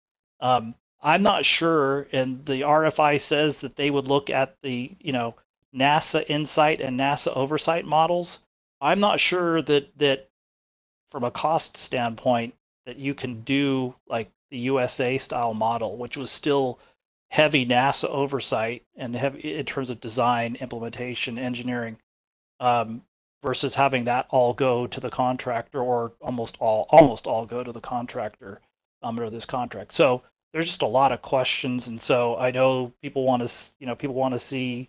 I'm not sure, and the RFI says that they would look at the NASA Insight and NASA Oversight models. I'm not sure that from a cost standpoint that you can do like the USA style model, which was still heavy NASA oversight and heavy in terms of design, implementation, engineering, versus having that all go to the contractor, or almost all go to the contractor under this contract. So there's just a lot of questions, and so I know people want to see,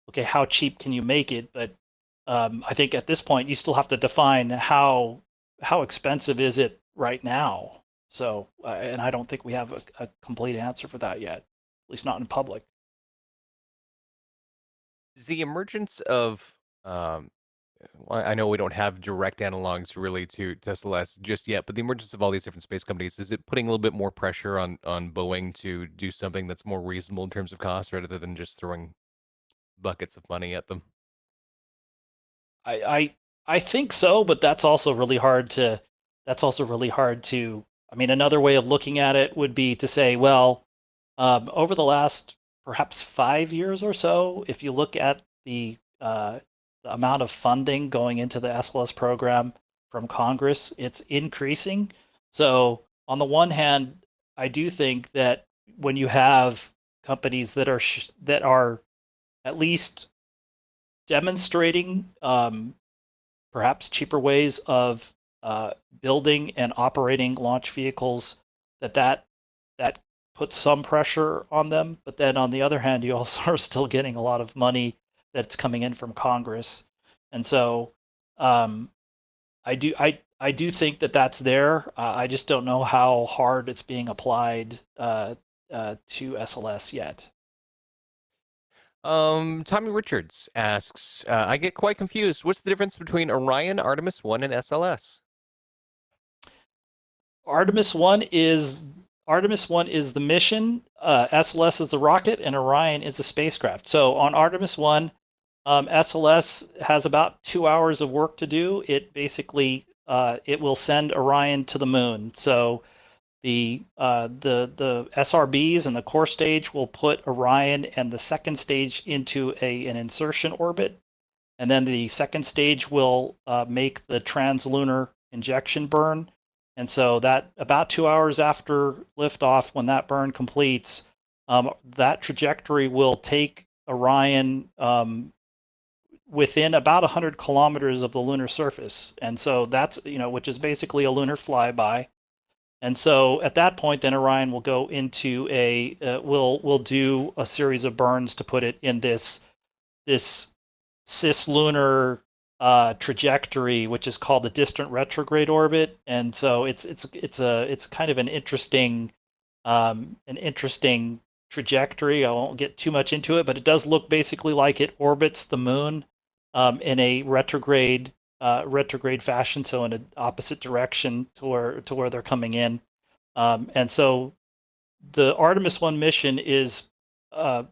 okay, how cheap can you make it? But I think at this point you still have to define how expensive is it right now. So and I don't think we have a complete answer for that yet, at least not in public. Is the emergence of I know we don't have direct analogs really to SLS just yet, but the emergence of all these different space companies, is it putting a little bit more pressure on Boeing to do something that's more reasonable in terms of cost rather than just throwing buckets of money at them? I think so, but that's also really hard to. I mean, another way of looking at it would be to say, well, over the last perhaps 5 years or so, if you look at the amount of funding going into the SLS program from Congress, it's increasing. So on the one hand, I do think that when you have companies that are at least demonstrating perhaps cheaper ways of building and operating launch vehicles, that puts some pressure on them. But then on the other hand, you also are still getting a lot of money that's coming in from Congress, and so I do think that that's there. I just don't know how hard it's being applied to SLS yet. Tommy Richards asks, I get quite confused. What's the difference between Orion, Artemis 1, and SLS? Artemis 1 is the mission, SLS is the rocket, and Orion is the spacecraft. So on Artemis 1, SLS has about 2 hours of work to do. It basically it will send Orion to the moon. So the SRBs and the core stage will put Orion and the second stage into an insertion orbit, and then the second stage will make the translunar injection burn. And so that about 2 hours after liftoff, when that burn completes, that trajectory will take Orion within about 100 kilometers of the lunar surface. And so that's, which is basically a lunar flyby. And so at that point, then Orion will go into will do a series of burns to put it in this cislunar trajectory, which is called the distant retrograde orbit. And so it's kind of an interesting trajectory. I won't get too much into it, but it does look basically like it orbits the moon in a retrograde fashion, so in an opposite direction to where they're coming in. And so the Artemis 1 mission is a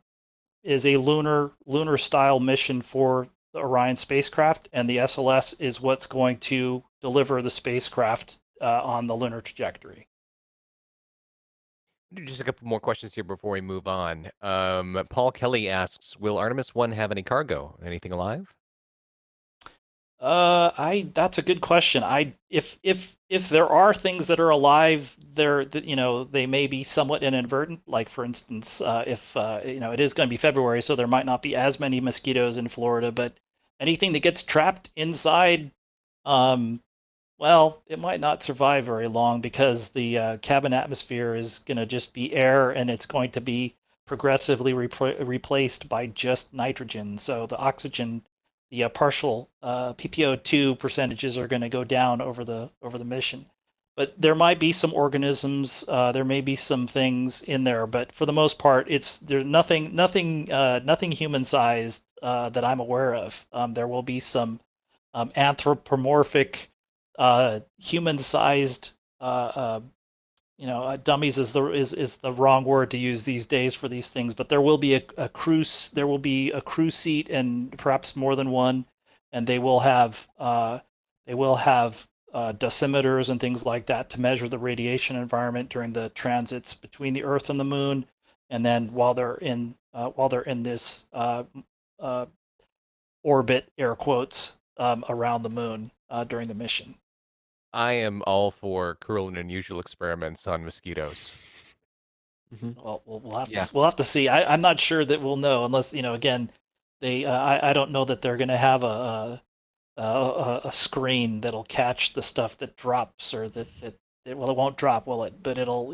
lunar style mission for the Orion spacecraft, and the SLS is what's going to deliver the spacecraft on the lunar trajectory. Just a couple more questions here before we move on. Paul Kelly asks, will Artemis 1 have any cargo? Anything alive? That's a good question. If there are things that are alive, they may be somewhat inadvertent. Like for instance, if it is going to be February, so there might not be as many mosquitoes in Florida, but anything that gets trapped inside, well, it might not survive very long because the cabin atmosphere is going to just be air, and it's going to be progressively replaced by just nitrogen. So the oxygen, the partial PPO2 percentages are going to go down over the mission. but there might be some organisms, there may be some things in there, but for the most part, there's nothing human-sized that I'm aware of. There will be some anthropomorphic, human-sized, dummies is the wrong word to use these days for these things, but there will be a crew seat and perhaps more than one, and they will have dosimeters and things like that to measure the radiation environment during the transits between the Earth and the Moon, and then while they're in this orbit, air quotes, around the Moon during the mission. I am all for cruel and unusual experiments on mosquitoes. Well, we'll have to see. I'm not sure that we'll know unless again, I don't know that they're going to have a screen that'll catch the stuff that drops, or that it won't drop, will it? But it'll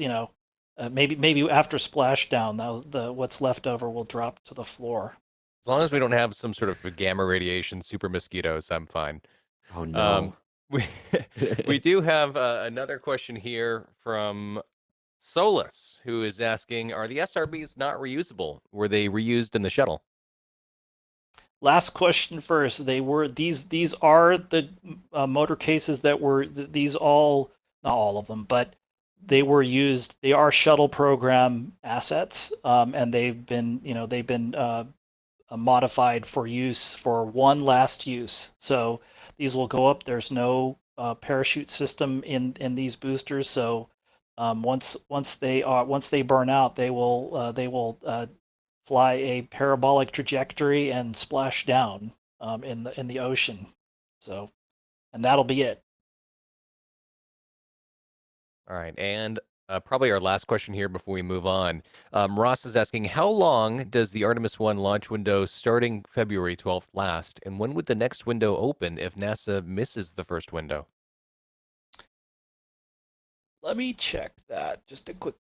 maybe after splashdown, what's left over will drop to the floor. As long as we don't have some sort of gamma radiation super mosquitoes, I'm fine. Oh no. We do have another question here from Solus, who is asking, are the SRBs not reusable? Were they reused in the shuttle? Last question first. These are the motor cases that were these all, not all of them, but they were used. They are shuttle program assets, and they've been modified for use for one last use. So these will go up. There's no parachute system in these boosters. So once they burn out, they will fly a parabolic trajectory and splash down in the ocean. So, and that'll be it. All right, and probably our last question here before we move on. Ross is asking, how long does the Artemis 1 launch window starting February 12th last? And when would the next window open if NASA misses the first window? Let me check that. Just a quick,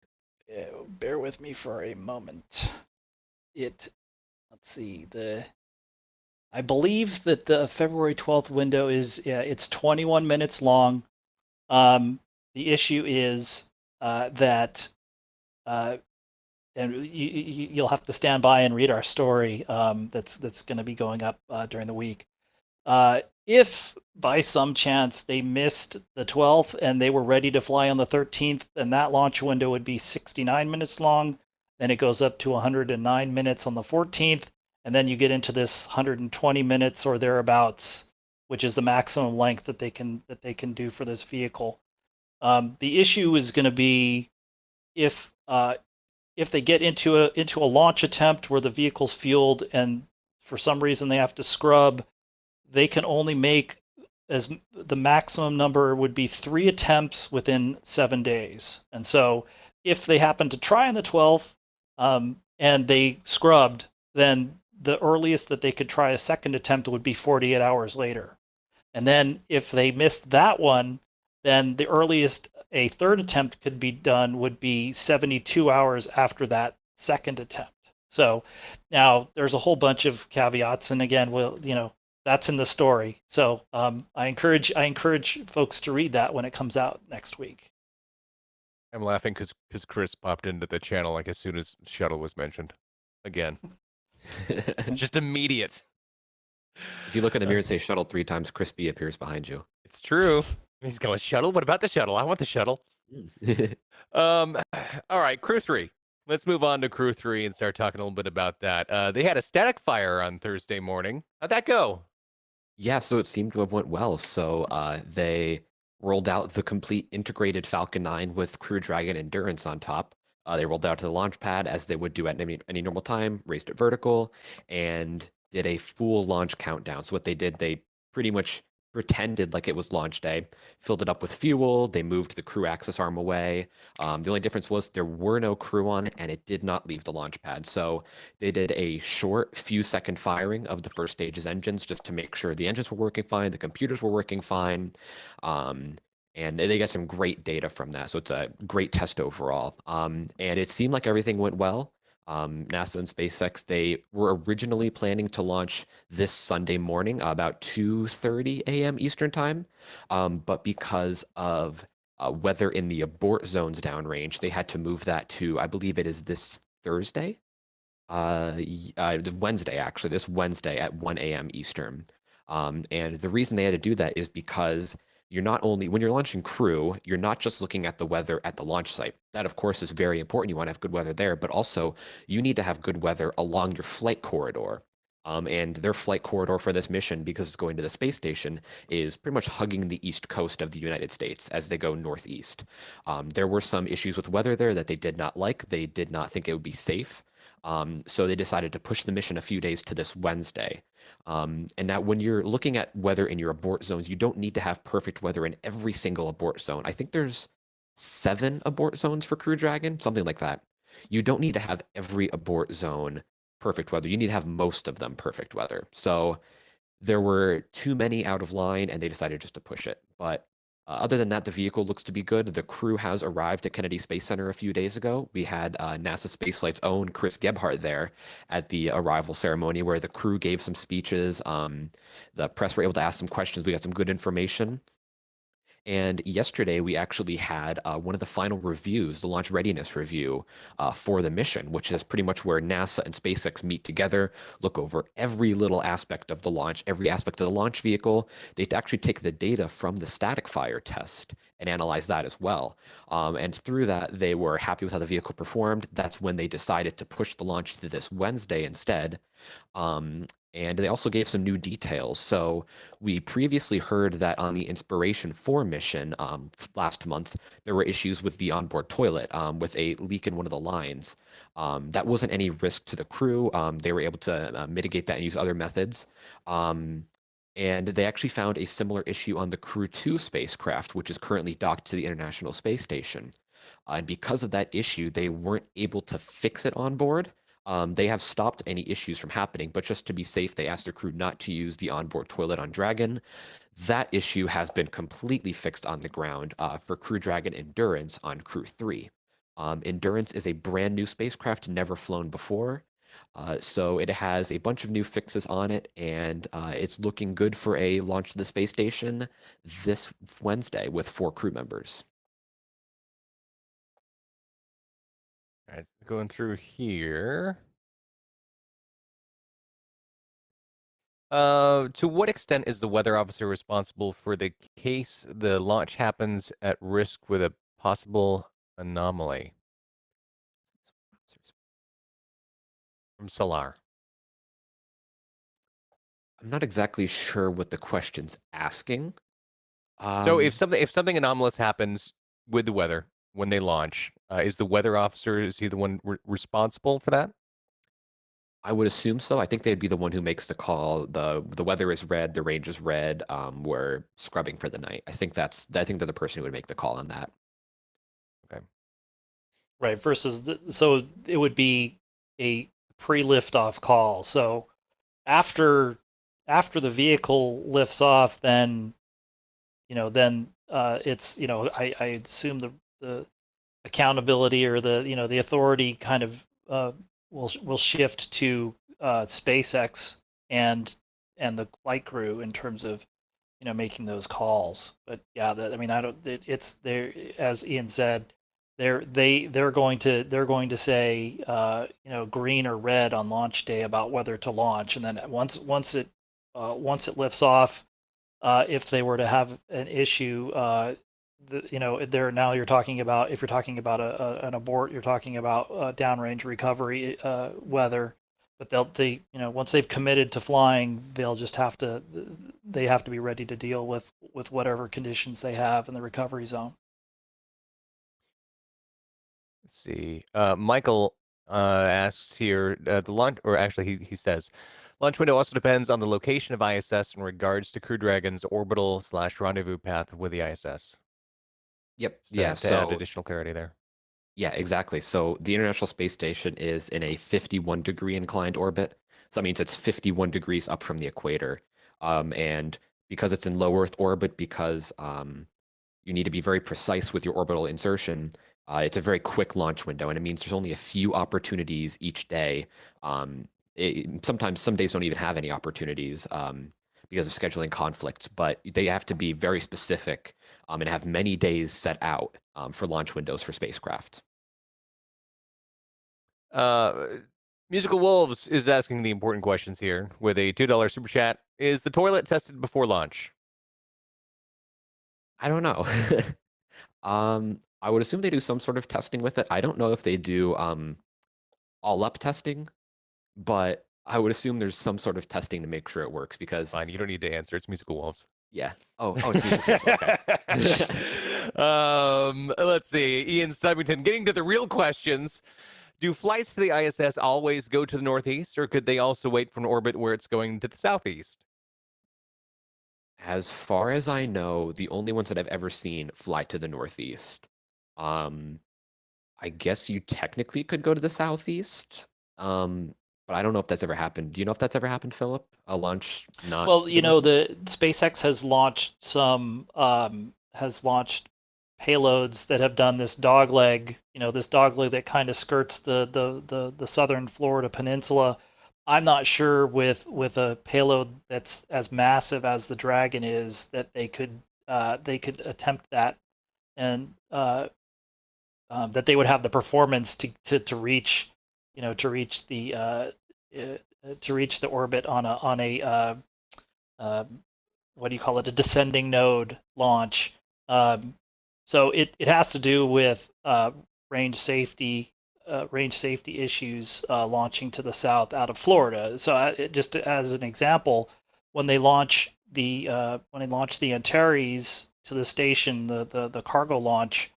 bear with me for a moment. Let's see, I believe that the February 12th window it's 21 minutes long. The issue is that, and you'll have to stand by and read our story that's going to be going up during the week. If by some chance they missed the 12th and they were ready to fly on the 13th, then that launch window would be 69 minutes long. Then it goes up to 109 minutes on the 14th, and then you get into this 120 minutes or thereabouts, which is the maximum length that they can do for this vehicle. The issue is going to be if they get into a launch attempt where the vehicle's fueled and for some reason they have to scrub, they can only make the maximum number would be 3 attempts within 7 days. And so if they happen to try on the 12th and they scrubbed, then the earliest that they could try a second attempt would be 48 hours later. And then if they missed that one, then the earliest a third attempt could be done would be 72 hours after that second attempt. So now there's a whole bunch of caveats, and again, that's in the story. So I encourage folks to read that when it comes out next week. I'm laughing because Chris popped into the channel like as soon as shuttle was mentioned. Again. Just immediate. If you look in the mirror and say shuttle 3 times, Crispy appears behind you. It's true. He's going, shuttle? What about the shuttle? I want the shuttle. All right, Crew-3. Let's move on to Crew-3 and start talking a little bit about that. They had a static fire on Thursday morning. How'd that go? Yeah, so it seemed to have went well. So they rolled out the complete integrated Falcon 9 with Crew Dragon Endurance on top. They rolled out to the launch pad as they would do at any normal time, raised it vertical, and did a full launch countdown. So what they did, they pretty much pretended like it was launch day, filled it up with fuel, they moved the crew access arm away. The only difference was there were no crew on it, and it did not leave the launch pad. So they did a short few second firing of the first stage's engines just to make sure the engines were working fine, the computers were working fine. And they got some great data from that. So it's a great test overall. And it seemed like everything went well. NASA and SpaceX, they were originally planning to launch this Sunday morning about 2:30 a.m. Eastern time. But because of weather in the abort zones downrange. They had to move that to, I believe it is this Thursday, Wednesday actually, this Wednesday at 1 a.m. Eastern. And the reason they had to do that is because you're not only, when you're launching Crew, you're not just looking at the weather at the launch site. That, of course, is very important. You want to have good weather there, but also you need to have good weather along your flight corridor. And their flight corridor for this mission, because it's going to the space station, is pretty much hugging the east coast of the United States as they go northeast. There were some issues with weather there that they did not like. They did not think it would be safe. So they decided to push the mission a few days to this Wednesday. And now when you're looking at weather in your abort zones, you don't need to have perfect weather in every single abort zone. I think there's 7 abort zones for Crew Dragon, something like that. You don't need to have every abort zone perfect weather. You need to have most of them perfect weather. So there were too many out of line, and they decided just to push it. But other than that, the vehicle looks to be good. The crew has arrived at Kennedy Space Center a few days ago. We had NASASpaceflight's own Chris Gebhardt there at the arrival ceremony where the crew gave some speeches. The press were able to ask some questions. We got some good information. And yesterday, we actually had one of the final reviews, the launch readiness review for the mission, which is pretty much where NASA and SpaceX meet together, look over every little aspect of the launch, every aspect of the launch vehicle. They actually take the data from the static fire test and analyze that as well. And through that, they were happy with how the vehicle performed. That's when they decided to push the launch to this Wednesday instead. And they also gave some new details. So we previously heard that on the Inspiration 4 mission last month, there were issues with the onboard toilet with a leak in one of the lines. That wasn't any risk to the crew. They were able to mitigate that and use other methods. And they actually found a similar issue on the Crew-2 spacecraft, which is currently docked to the International Space Station. And because of that issue, they weren't able to fix it on board. They have stopped any issues from happening, but just to be safe, they asked their crew not to use the onboard toilet on Dragon. That issue has been completely fixed on the ground for Crew Dragon Endurance on Crew-3. Endurance is a brand new spacecraft, never flown before. So it has a bunch of new fixes on it, and it's looking good for a launch to the space station this Wednesday with 4 crew members. All right, going through here. To what extent is the weather officer responsible for the case the launch happens at risk with a possible anomaly? From Solar. I'm not exactly sure what the question's asking. So if something anomalous happens with the weather when they launch, is the weather officer, is he the one responsible for that? I would assume so. I think they'd be the one who makes the call. The weather is red, the range is red. We're scrubbing for the night. I think they're the person who would make the call on that. Okay. Right. Versus, so it would be a pre-liftoff call. So after the vehicle lifts off, then it's I assume the accountability or the authority kind of will shift to SpaceX and the flight crew in terms of making those calls. But yeah, it's there, as Ian said, they're going to say green or red on launch day about whether to launch, and then once it lifts off, if they were to have an issue, you're talking about, if you're talking about an abort, you're talking about downrange recovery weather. But once they've committed to flying, they have to be ready to deal with whatever conditions they have in the recovery zone. Let's see. Michael asks here, the launch, or actually he says, launch window also depends on the location of ISS in regards to Crew Dragon's orbital/rendezvous path with the ISS. Yep. To add additional clarity there. Yeah, exactly. So the International Space Station is in a 51-degree inclined orbit. So that means it's 51 degrees up from the equator. And because it's in low Earth orbit, because you need to be very precise with your orbital insertion, it's a very quick launch window, and it means there's only a few opportunities each day. Sometimes some days don't even have any opportunities. because of scheduling conflicts, but they have to be very specific and have many days set out for launch windows for spacecraft. Musical Wolves is asking the important questions here with a $2 super chat. Is the toilet tested before launch? I don't know. I would assume they do some sort of testing with it. I don't know if they do all-up testing, but I would assume there's some sort of testing to make sure it works because... Fine, you don't need to answer. It's Musical Wolves. Yeah. Oh, it's Musical Wolves. Okay. Let's see. Ian Stubbington, getting to the real questions. Do flights to the ISS always go to the northeast, or could they also wait for an orbit where it's going to the southeast? As far as I know, the only ones that I've ever seen fly to the northeast. I guess you technically could go to the southeast, but I don't know if that's ever happened. Do you know if that's ever happened, Philip? A launch not? Well, the SpaceX has launched some payloads that have done this dogleg, this dogleg that kind of skirts the southern Florida peninsula. I'm not sure with a payload that's as massive as the Dragon is that they could attempt that, and that they would have the performance to reach the orbit on a what do you call it, a descending node launch. So it has to do with range safety issues launching to the south out of Florida. So just as an example, when they launch the Antares to the station, the cargo launch,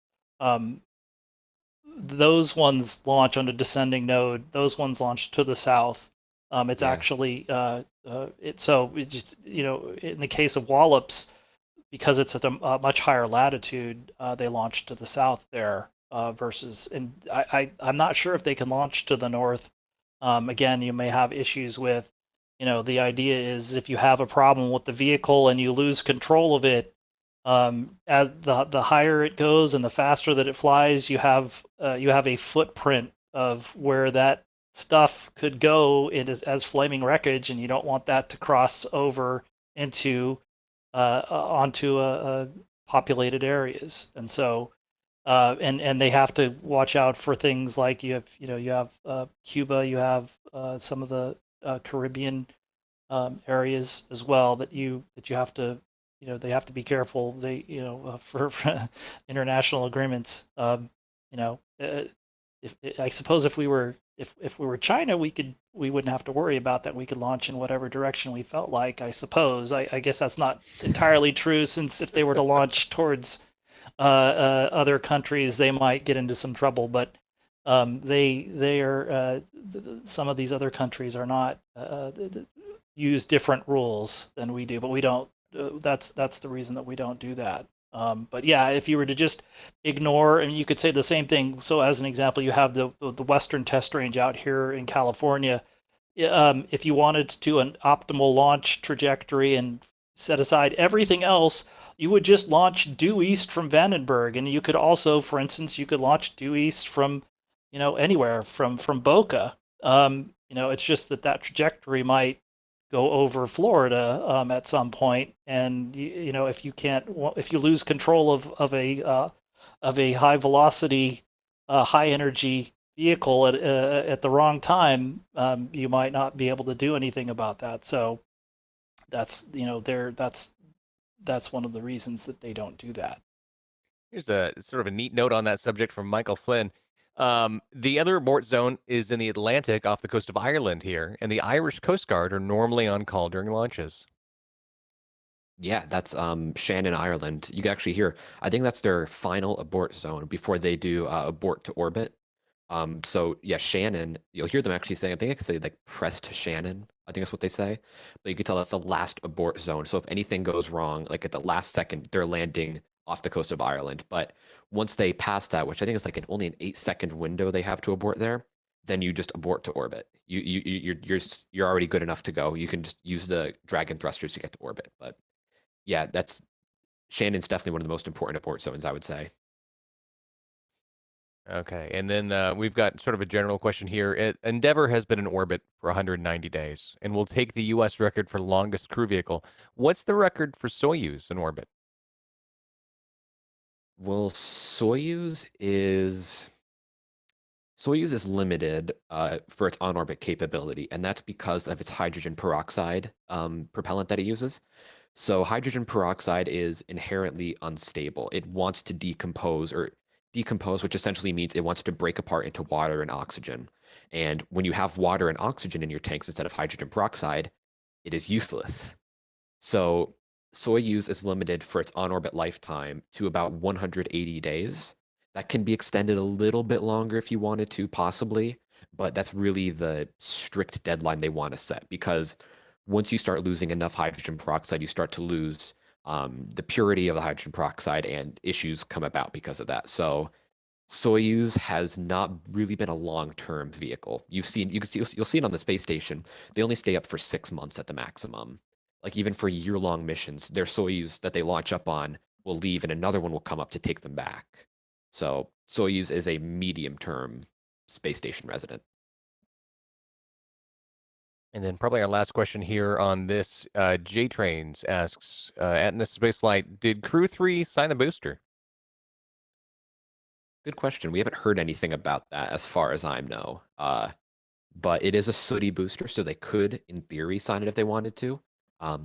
those ones launch on a descending node. Those ones launch to the south. It's actually it just in the case of Wallops, because it's at a much higher latitude, they launch to the south there versus, and I'm not sure if they can launch to the north. Again, you may have issues with, the idea is if you have a problem with the vehicle and you lose control of it, as the higher it goes and the faster that it flies, you have a footprint of where that stuff could go as flaming wreckage, and you don't want that to cross over onto populated areas. And so and they have to watch out for things like you have Cuba, you have some of the Caribbean areas as well that you have to they have to be careful. They for international agreements. I suppose if we were China, we wouldn't have to worry about that. We could launch in whatever direction we felt like. I suppose. I guess that's not entirely true, since if they were to launch towards other countries, they might get into some trouble. But they are some of these other countries are not use different rules than we do, but we don't. That's the reason that we don't do that. But yeah, if you were to just ignore, and you could say the same thing. So as an example, you have the Western Test Range out here in California. If you wanted to do an optimal launch trajectory and set aside everything else, you would just launch due east from Vandenberg, and you could also, for instance, you could launch due east from anywhere from Boca. It's just that trajectory might go over Florida at some point, and if you lose control of a high velocity, high energy vehicle at the wrong time, you might not be able to do anything about that. So that's one of the reasons that they don't do that. Here's a sort of a neat note on that subject from Michael Flynn. The other abort zone is in the Atlantic off the coast of Ireland here, and the Irish Coast Guard are normally on call during launches. Yeah, that's Shannon, Ireland. You can actually hear, I think that's their final abort zone before they do abort to orbit. So yeah, Shannon, you'll hear them actually saying, I think I can say like press to Shannon. I think that's what they say. But you can tell that's the last abort zone. So if anything goes wrong, like at the last second, they're landing off the coast of Ireland. But once they pass that, which I think is like only an 8-second window they have to abort there, then you just abort to orbit. You're already good enough to go. You can just use the Dragon thrusters to get to orbit. But yeah, Shannon's definitely one of the most important abort zones, I would say. Okay, and then we've got sort of a general question here. Endeavour has been in orbit for 190 days and will take the U.S. record for longest crew vehicle. What's the record for Soyuz in orbit? Well, Soyuz is limited for its on-orbit capability, and that's because of its hydrogen peroxide propellant that it uses. So hydrogen peroxide is inherently unstable. It wants to decompose, which essentially means it wants to break apart into water and oxygen. And when you have water and oxygen in your tanks instead of hydrogen peroxide, it is useless. So Soyuz is limited for its on-orbit lifetime to about 180 days. That can be extended a little bit longer if you wanted to, possibly, but that's really the strict deadline they want to set, because once you start losing enough hydrogen peroxide, you start to lose the purity of the hydrogen peroxide, and issues come about because of that. So Soyuz has not really been a long-term vehicle. You'll see it on the space station. They only stay up for 6 months at the maximum. Like even for year-long missions, their Soyuz that they launch up on will leave, and another one will come up to take them back. So Soyuz is a medium-term space station resident. And then probably our last question here on this, J-Trains asks, at NASASpaceflight, did Crew-3 sign the booster? Good question. We haven't heard anything about that as far as I know. But it is a sooty booster, so they could, in theory, sign it if they wanted to.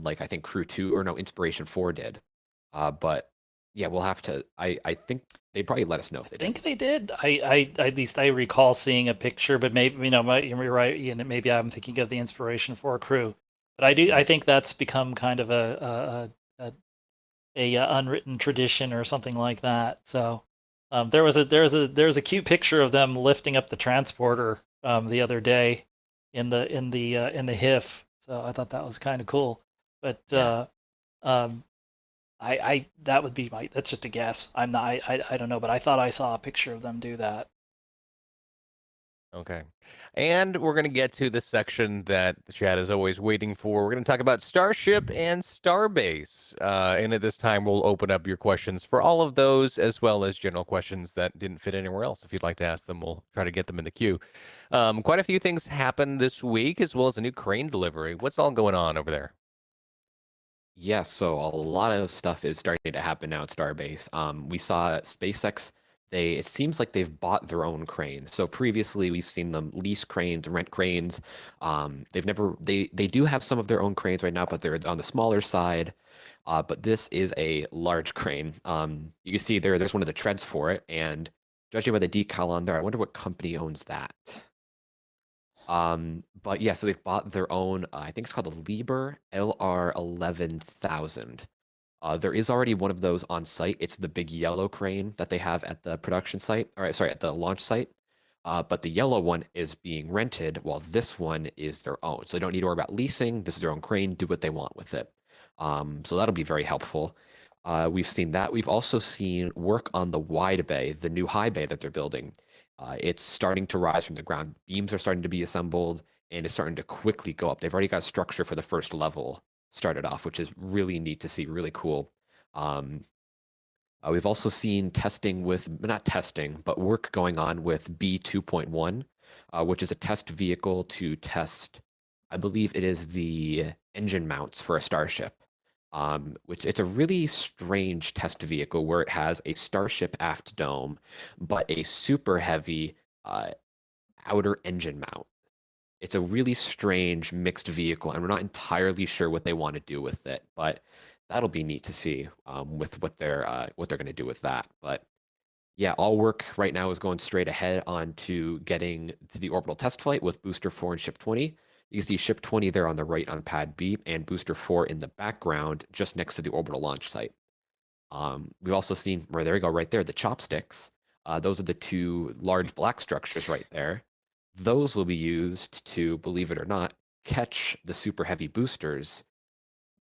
Like I think Crew-2, or no, Inspiration 4 did. But yeah, we'll have to. I think they'd probably let us know if they I think did. they did. I at least I recall seeing a picture, but maybe you're right. Maybe I'm thinking of the Inspiration 4 crew. But I do. I think that's become kind of a unwritten tradition or something like that. So there was a cute picture of them lifting up the transporter the other day in the HIF. So I thought that was kind of cool. But Yeah. I that would be that's just a guess. I'm not I don't know, but I thought I saw a picture of them do that. Okay. And we're going to get to the section that the chat is always waiting for. We're going to talk about Starship and Starbase. And at this time, we'll open up your questions for all of those, as well as general questions that didn't fit anywhere else. If you'd like to ask them, we'll try to get them in the queue. Quite a few things happened this week, as well as a new crane delivery. What's all going on over there? Yeah, so a lot of stuff is starting to happen now at Starbase. We saw SpaceX, it seems like they've bought their own crane. So previously we've seen them lease cranes, rent cranes. They do have some of their own cranes right now, but they're on the smaller side. But this is a large crane. You can see there's one of the treads for it, and judging by the decal on there, I wonder what company owns that. But yeah, so they've bought their own, I think it's called the Liebherr LR 11,000. There is already one of those on site. It's the big yellow crane that they have at the production site, at the launch site. But the yellow one is being rented, while this one is their own. So they don't need to worry about leasing. This is their own crane, do what they want with it. So that'll be very helpful. We've seen that. We've also seen work on the wide bay, the new high bay that they're building. It's starting to rise from the ground. Beams are starting to be assembled, and it's starting to quickly go up. They've already got a structure for the first level started off, which is really neat to see, really cool. We've also seen not testing, but work going on with B2.1, which is a test vehicle to test, I believe it is the engine mounts for a Starship. Which it's a really strange test vehicle where it has a Starship aft dome, but a super heavy outer engine mount. It's a really strange mixed vehicle, and we're not entirely sure what they want to do with it, but that'll be neat to see with what they're going to do with that. But yeah, all work right now is going straight ahead onto getting to the orbital test flight with Booster 4 and Ship 20. You can see Ship 20 there on the right on Pad B, and Booster 4 in the background just next to the orbital launch site. We've also seen, there we go, right there, the chopsticks. Those are the two large black structures right there. Those will be used to, believe it or not, catch the super heavy boosters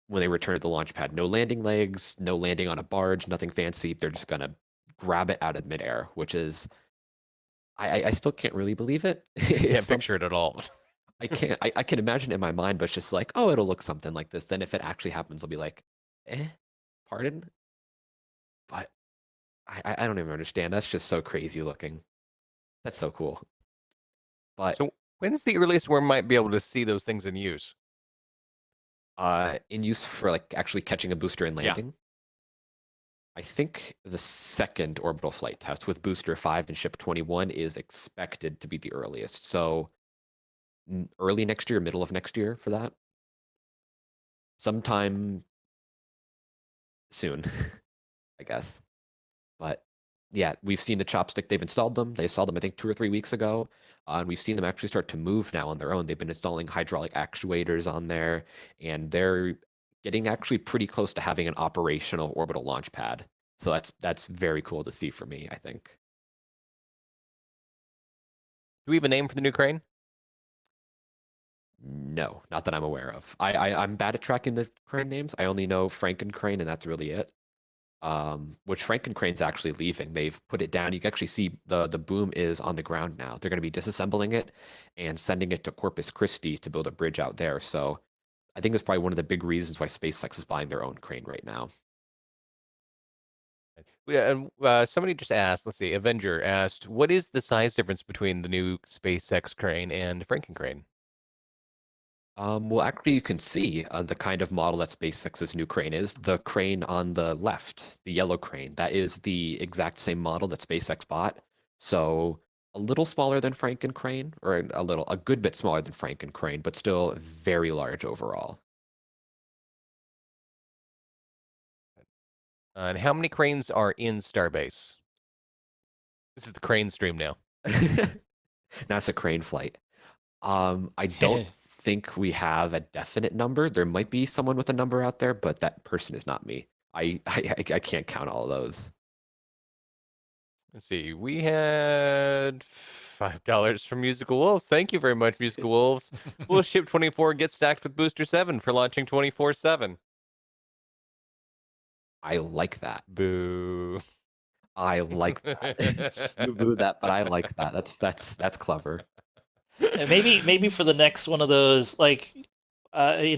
when they return to the launch pad. No landing legs, no landing on a barge, nothing fancy. They're just going to grab it out of midair, which is, I still can't really believe it. Can't picture it at all. I can't. I can imagine it in my mind, but it's just like, oh, it'll look something like this. Then if it actually happens, I'll be like, pardon? But I don't even understand. That's just so crazy looking. That's so cool. But So when's the earliest we might be able to see those things in use? in use for like actually catching a booster and Yeah. landing, I think the second orbital flight test with Booster 5 and Ship 21 is expected to be the earliest. So early next year, middle of next year for that. Sometime soon, I guess. But yeah, we've seen the Chopstick. They've installed them. They installed them, I think, 2 or 3 weeks ago. And we've seen them actually start to move now on their own. They've been installing hydraulic actuators on there, and they're getting actually pretty close to having an operational orbital launch pad. So that's very cool to see for me, I think. Do we have a name for the new crane? No, not that I'm aware of. I'm bad at tracking the crane names. I only know Frankencrane, and that's really it. Which Frankencrane's actually leaving. They've put it down. You can actually see the boom is on the ground now. They're going to be disassembling it and sending it to Corpus Christi to build a bridge out there. So I think that's probably one of the big reasons why SpaceX is buying their own crane right now. Yeah, and somebody just asked, let's see, Avenger asked, what is the size difference between the new SpaceX crane and Frankencrane? Well, actually, you can see the kind of model that SpaceX's new crane is. The crane on the left, the yellow crane, that is the exact same model that SpaceX bought. So a little smaller than Frankencrane, or a good bit smaller than Frankencrane, but still very large overall. And how many cranes are in Starbase? This is the crane stream now. NASA crane flight. I don't think we have a definite number. There might be someone with a number out there, but that person is not me. I can't count all of those. Let's see. We had $5 from Musical Wolves. Thank you very much, Musical Wolves. We'll ship 24 get stacked with Booster 7 for launching 24/7. I like that. Boo. I like that. You boo that, but I like that. That's clever. Maybe for the next one of those, like, I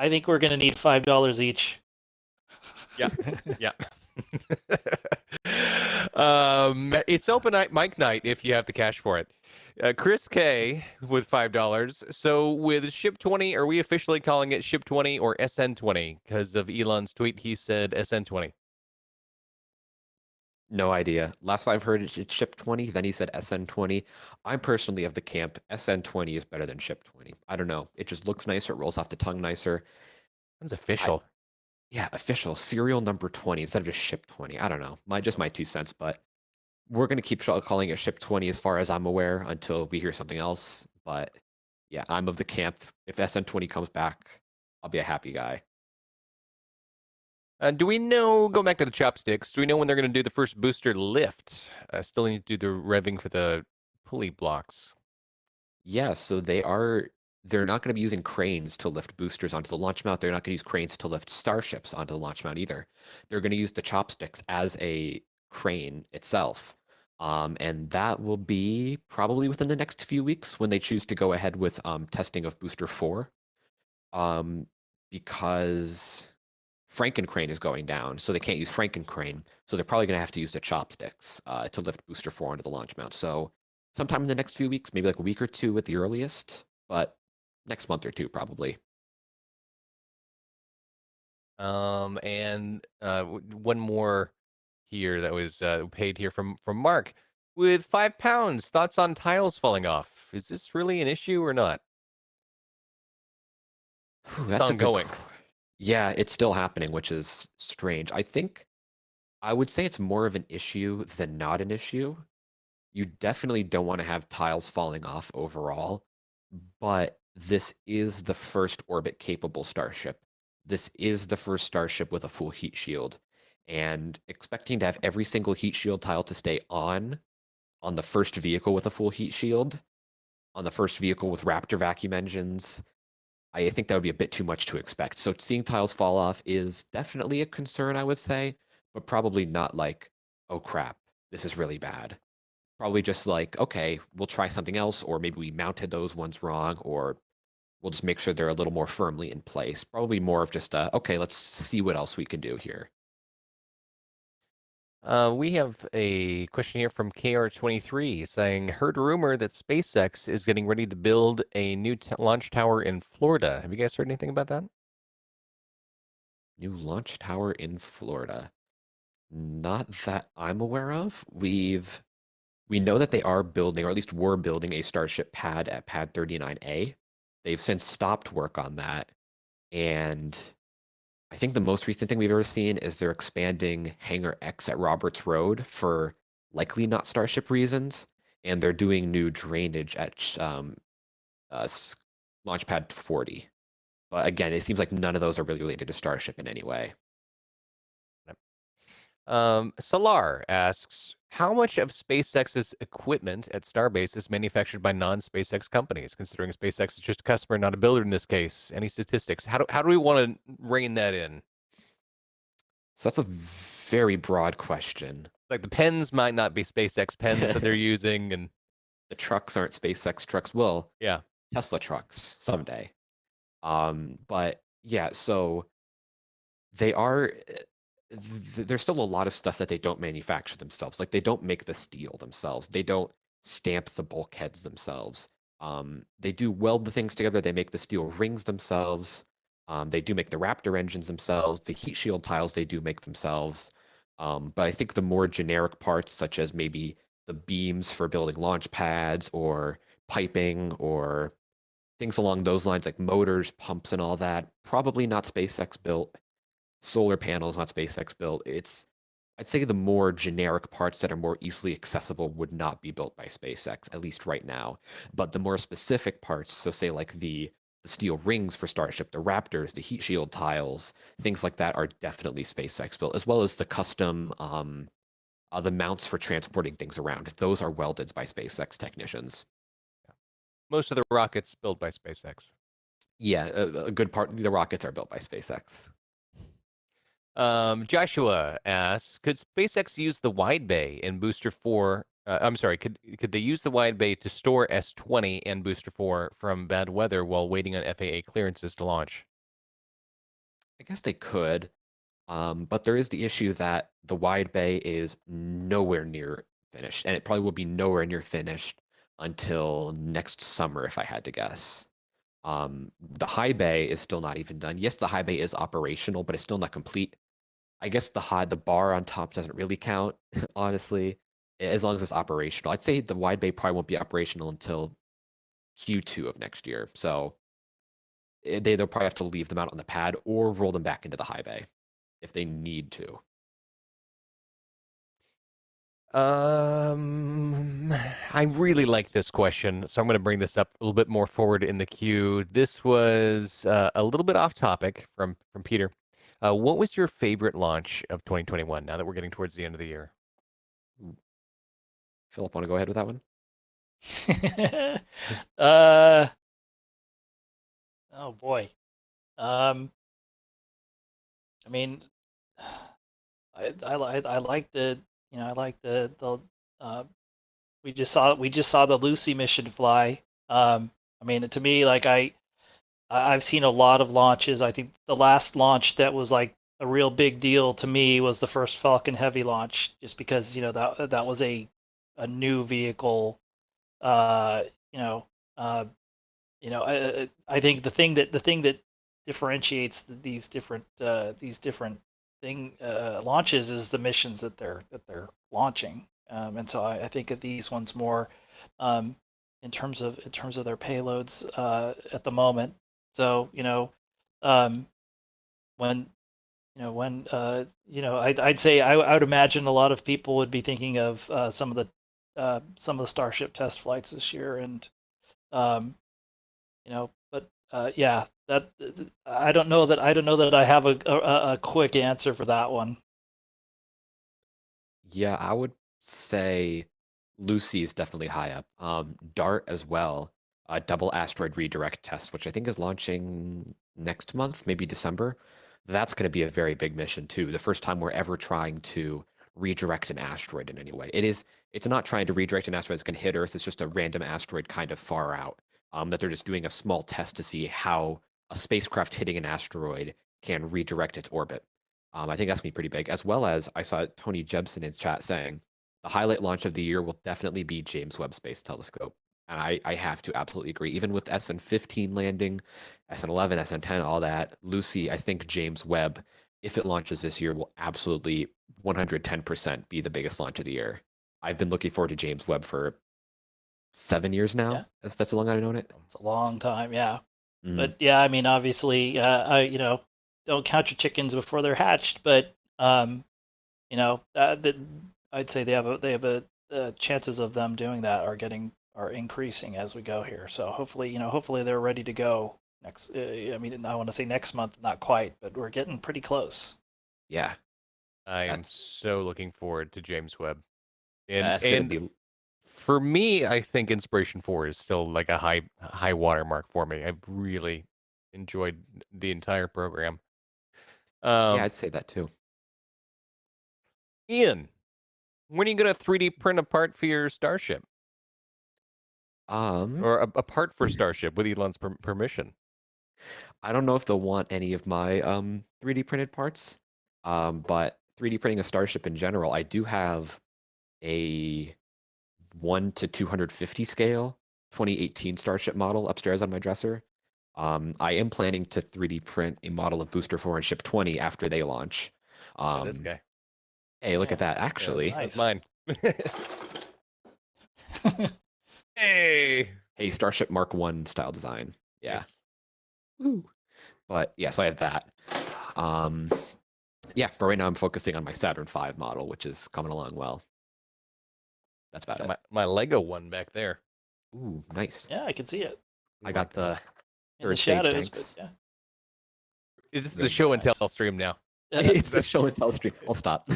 think we're gonna need $5 each. Yeah. Yeah. It's open mic night if you have the cash for it. Chris K with $5. So with Ship 20, are we officially calling it Ship 20 or SN20? Because of Elon's tweet, he said SN20. No idea. Last I've heard it's Ship 20, then he said SN20. I'm personally of the camp SN20 is better than Ship 20. I don't know. It just looks nicer. It rolls off the tongue nicer. That's official. Yeah, official. Serial number 20 instead of just Ship 20. I don't know. My 2 cents, but we're going to keep calling it Ship 20 as far as I'm aware until we hear something else. But yeah, I'm of the camp. If SN20 comes back, I'll be a happy guy. Do we know, going back to the chopsticks, do we know when they're going to do the first booster lift? Still need to do the revving for the pulley blocks. Yeah, so they're not going to be using cranes to lift boosters onto the launch mount. They're not going to use cranes to lift starships onto the launch mount either. They're going to use the chopsticks as a crane itself. And that will be probably within the next few weeks when they choose to go ahead with testing of booster 4. Because Frankencrane is going down, so they can't use Frankencrane. So they're probably going to have to use the chopsticks to lift booster 4 onto the launch mount. So sometime in the next few weeks, maybe like a week or two at the earliest, but next month or two probably. And one more here that was paid here from Mark with £5. Thoughts on tiles falling off? Is this really an issue or not? Whew, It's ongoing. Yeah, it's still happening, which is strange. I would say it's more of an issue than not an issue. You definitely don't want to have tiles falling off overall, but this is the first orbit-capable Starship. This is the first Starship with a full heat shield, and expecting to have every single heat shield tile to stay on the first vehicle with a full heat shield, on the first vehicle with Raptor vacuum engines, I think that would be a bit too much to expect. So seeing tiles fall off is definitely a concern, I would say, but probably not like, oh crap, this is really bad. Probably just like, okay, we'll try something else, or maybe we mounted those ones wrong, or we'll just make sure they're a little more firmly in place. Probably more of just, okay, let's see what else we can do here. We have a question here from KR23 saying, heard rumor that SpaceX is getting ready to build a new launch tower in Florida. Have you guys heard anything about that? New launch tower in Florida. Not that I'm aware of. We know that they are building, or at least were building, a Starship pad at Pad 39A. They've since stopped work on that. And I think the most recent thing we've ever seen is they're expanding Hangar X at Roberts Road for likely not Starship reasons. And they're doing new drainage at Launch Pad 40. But again, it seems like none of those are really related to Starship in any way. Solar asks, how much of SpaceX's equipment at Starbase is manufactured by non-SpaceX companies, considering SpaceX is just a customer, not a builder in this case? Any statistics? How do we want to rein that in? So that's a very broad question. Like the pens might not be SpaceX pens that they're using, and the trucks aren't SpaceX trucks. Well, yeah, Tesla trucks someday. But yeah, so they are. There's still a lot of stuff that they don't manufacture themselves. Like they don't make the steel themselves. They don't stamp the bulkheads themselves. They do weld the things together. They make the steel rings themselves. They do make the Raptor engines themselves. The heat shield tiles they do make themselves. But I think the more generic parts, such as maybe the beams for building launch pads or piping or things along those lines, like motors, pumps, and all that, probably not SpaceX built. Solar panels, not SpaceX built. I'd say the more generic parts that are more easily accessible would not be built by SpaceX, at least right now. But the more specific parts, so say like the steel rings for Starship, the Raptors, the heat shield tiles, things like that are definitely SpaceX built, as well as the custom, the mounts for transporting things around. Those are welded by SpaceX technicians. Most of the rockets built by SpaceX. Yeah, a good part. The rockets are built by SpaceX. Joshua asks, could SpaceX use the wide bay in Booster 4? I'm sorry, could they use the wide bay to store S-20 and Booster 4 from bad weather while waiting on FAA clearances to launch? I guess they could, but there is the issue that the wide bay is nowhere near finished, and it probably will be nowhere near finished until next summer, if I had to guess. The high bay is still not even done. Yes, the high bay is operational, but it's still not complete. I guess the bar on top doesn't really count, honestly, as long as it's operational. I'd say the wide bay probably won't be operational until Q2 of next year. So they'll probably have to leave them out on the pad or roll them back into the high bay if they need to. I really like this question, so I'm going to bring this up a little bit more forward in the queue. This was a little bit off topic from Peter. What was your favorite launch of 2021? Now that we're getting towards the end of the year, Philip, want to go ahead with that one? Oh boy. I mean, I like the we just saw the Lucy mission fly. I mean, to me, like I've seen a lot of launches. I think the last launch that was like a real big deal to me was the first Falcon Heavy launch, just because that was a new vehicle. I think the thing that differentiates these different launches is the missions that they're launching, and so I think of these ones more in terms of their payloads at the moment. So I'd say I would imagine a lot of people would be thinking of some of the Starship test flights this year, and but yeah, that I don't know that I have a quick answer for that one. Yeah, I would say Lucy is definitely high up. Dart as well, a double asteroid redirect test, which I think is launching next month, maybe December. That's going to be a very big mission too. The first time we're ever trying to redirect an asteroid in any way. It's not trying to redirect an asteroid that's going to hit Earth. It's just a random asteroid kind of far out. That they're just doing a small test to see how a spacecraft hitting an asteroid can redirect its orbit. I think that's gonna be pretty big. As well as I saw Tony Jebsen in chat saying the highlight launch of the year will definitely be James Webb Space Telescope. And I have to absolutely agree. Even with SN15 landing, SN11, SN10, all that, Lucy, I think James Webb, if it launches this year, will absolutely 110% be the biggest launch of the year. I've been looking forward to James Webb for 7 years now. Yeah. That's how long I've known it. It's a long time, yeah. Mm. But yeah, I mean, obviously, don't count your chickens before they're hatched. But I'd say they have a chances of them doing that are increasing as we go here. So hopefully they're ready to go next. I mean, I want to say next month, not quite, but we're getting pretty close. Yeah. I am That's- so looking forward to James Webb. That's gonna And be for me, I think Inspiration 4 is still like a high watermark for me. I've really enjoyed the entire program. yeah, I'd say that too. Ian, when are you going to 3D print a part for your Starship? Or a part for Starship with Elon's permission? I don't know if they'll want any of my 3D printed parts, but 3D printing a Starship in general, I do have a 1 to 250 scale 2018 Starship model upstairs on my dresser. I am planning to 3D print a model of Booster 4 and Ship 20 after they launch. This guy. Hey, look at that. Yeah, Actually, that's Nice. mine. Hey. hey, Starship Mark 1 style design. Yeah. Nice. Woo. But yeah, so I have that. Yeah, but right now I'm focusing on my Saturn V model, which is coming along well. That's about it. My Lego one back there. Ooh, nice. Yeah, I can see it I got the in the third stage shadows, tanks. but yeah. This is Very the show and nice. tell stream now. It's the show and tell stream. I'll stop.